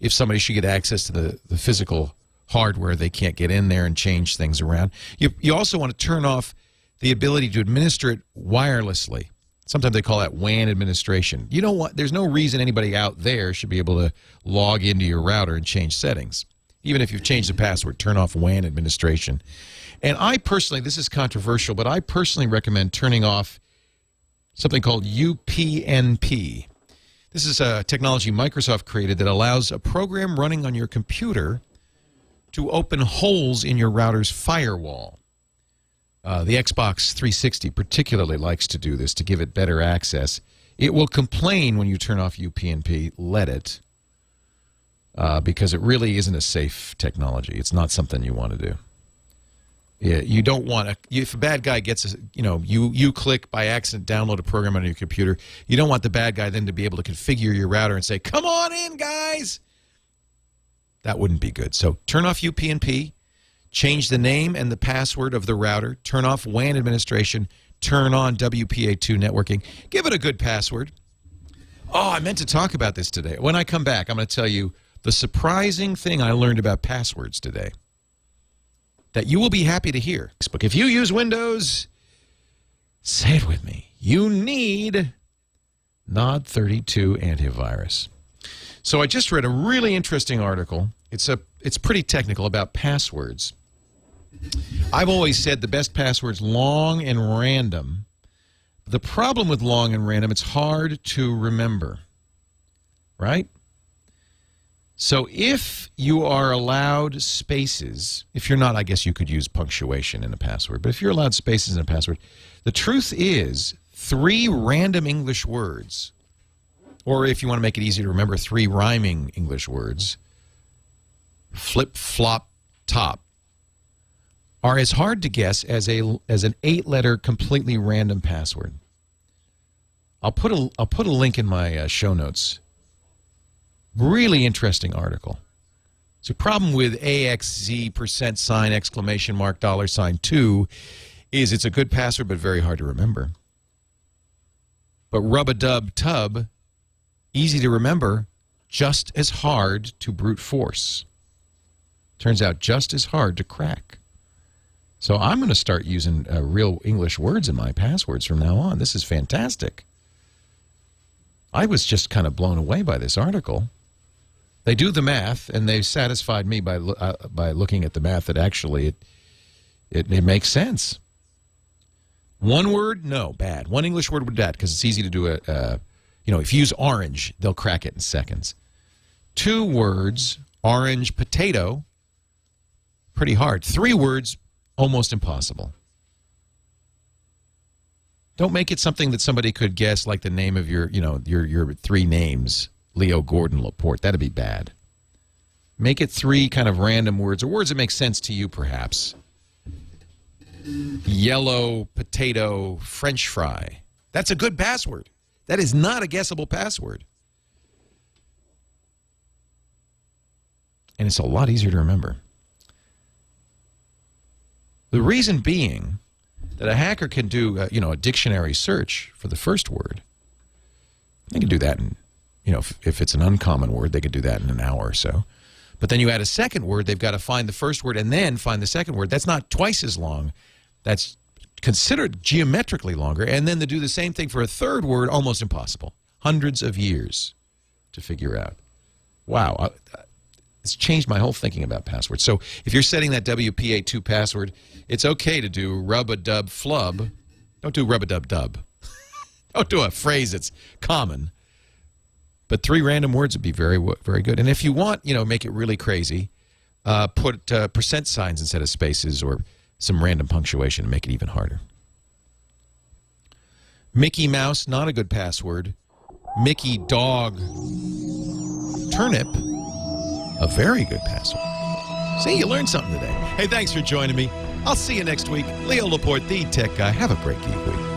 Speaker 3: if somebody should get access to the physical hardware, they can't get in there and change things around. You also want to turn off the ability to administer it wirelessly. Sometimes they call that WAN administration. You know what? There's no reason anybody out there should be able to log into your router and change settings. Even if you've changed the password, turn off WAN administration. And I personally, this is controversial, but I personally recommend turning off something called UPnP. This is a technology Microsoft created that allows a program running on your computer to open holes in your router's firewall. The Xbox 360 particularly likes to do this to give it better access. It will complain when you turn off UPnP. Let it, because it really isn't a safe technology. It's not something you want to do. Yeah, you don't want to. If a bad guy gets, you click by accident, download a program on your computer. You don't want the bad guy then to be able to configure your router and say, "Come on in, guys." That wouldn't be good. So turn off UPnP. Change the name and the password of the router. Turn off WAN administration. Turn on WPA2 networking. Give it a good password. Oh, I meant to talk about this today. When I come back, I'm going to tell you the surprising thing I learned about passwords today that you will be happy to hear. If you use Windows, say it with me. You need NAB 32 antivirus. So I just read a really interesting article. It's pretty technical about passwords. I've always said the best password's long and random. The problem with long and random, it's hard to remember, right? So if you are allowed spaces, if you're not, I guess you could use punctuation in a password, but if you're allowed spaces in a password, the truth is 3 random English words, or if you want to make it easy to remember, 3 rhyming English words, flip, flop, top, are as hard to guess as an 8-letter completely random password. I'll put a link in my show notes. Really interesting article. So the problem with AXZ %, exclamation mark, $2 is it's a good password but very hard to remember. But rub-a-dub-tub, easy to remember, just as hard to brute force. Turns out just as hard to crack. So I'm going to start using real English words in my passwords from now on. This is fantastic. I was just kind of blown away by this article. They do the math, and they've satisfied me by looking at the math that actually it makes sense. One word, no, bad. One English word would bad because it's easy to do it. If you use orange, they'll crack it in seconds. 2 words, orange, potato, Pretty hard. 3 words, almost impossible. Don't make it something that somebody could guess, like the name of your 3 names, Leo, Gordon, Laporte. That'd be bad. Make it 3 kind of random words, or words that make sense to you, perhaps. Yellow, potato, French fry. That's a good password. That is not a guessable password. And it's a lot easier to remember. The reason being that a hacker can do, a dictionary search for the first word. They can do that in, if it's an uncommon word, they could do that in an hour or so. But then you add a second word, they've got to find the first word and then find the second word. That's not twice as long. That's considered geometrically longer. And then to do the same thing for a third word, almost impossible. Hundreds of years to figure out. Wow. It's changed my whole thinking about passwords. So if you're setting that WPA2 password, it's okay to do rub-a-dub-flub. Don't do rub-a-dub-dub. Don't do a phrase that's common. But 3 random words would be very, very good. And if you want, make it really crazy, put percent signs instead of spaces or some random punctuation to make it even harder. Mickey Mouse, not a good password. Mickey Dog Turnip, a very good password. See, you learned something today. Hey, thanks for joining me. I'll see you next week. Leo Laporte, the Tech Guy. Have a great geek week.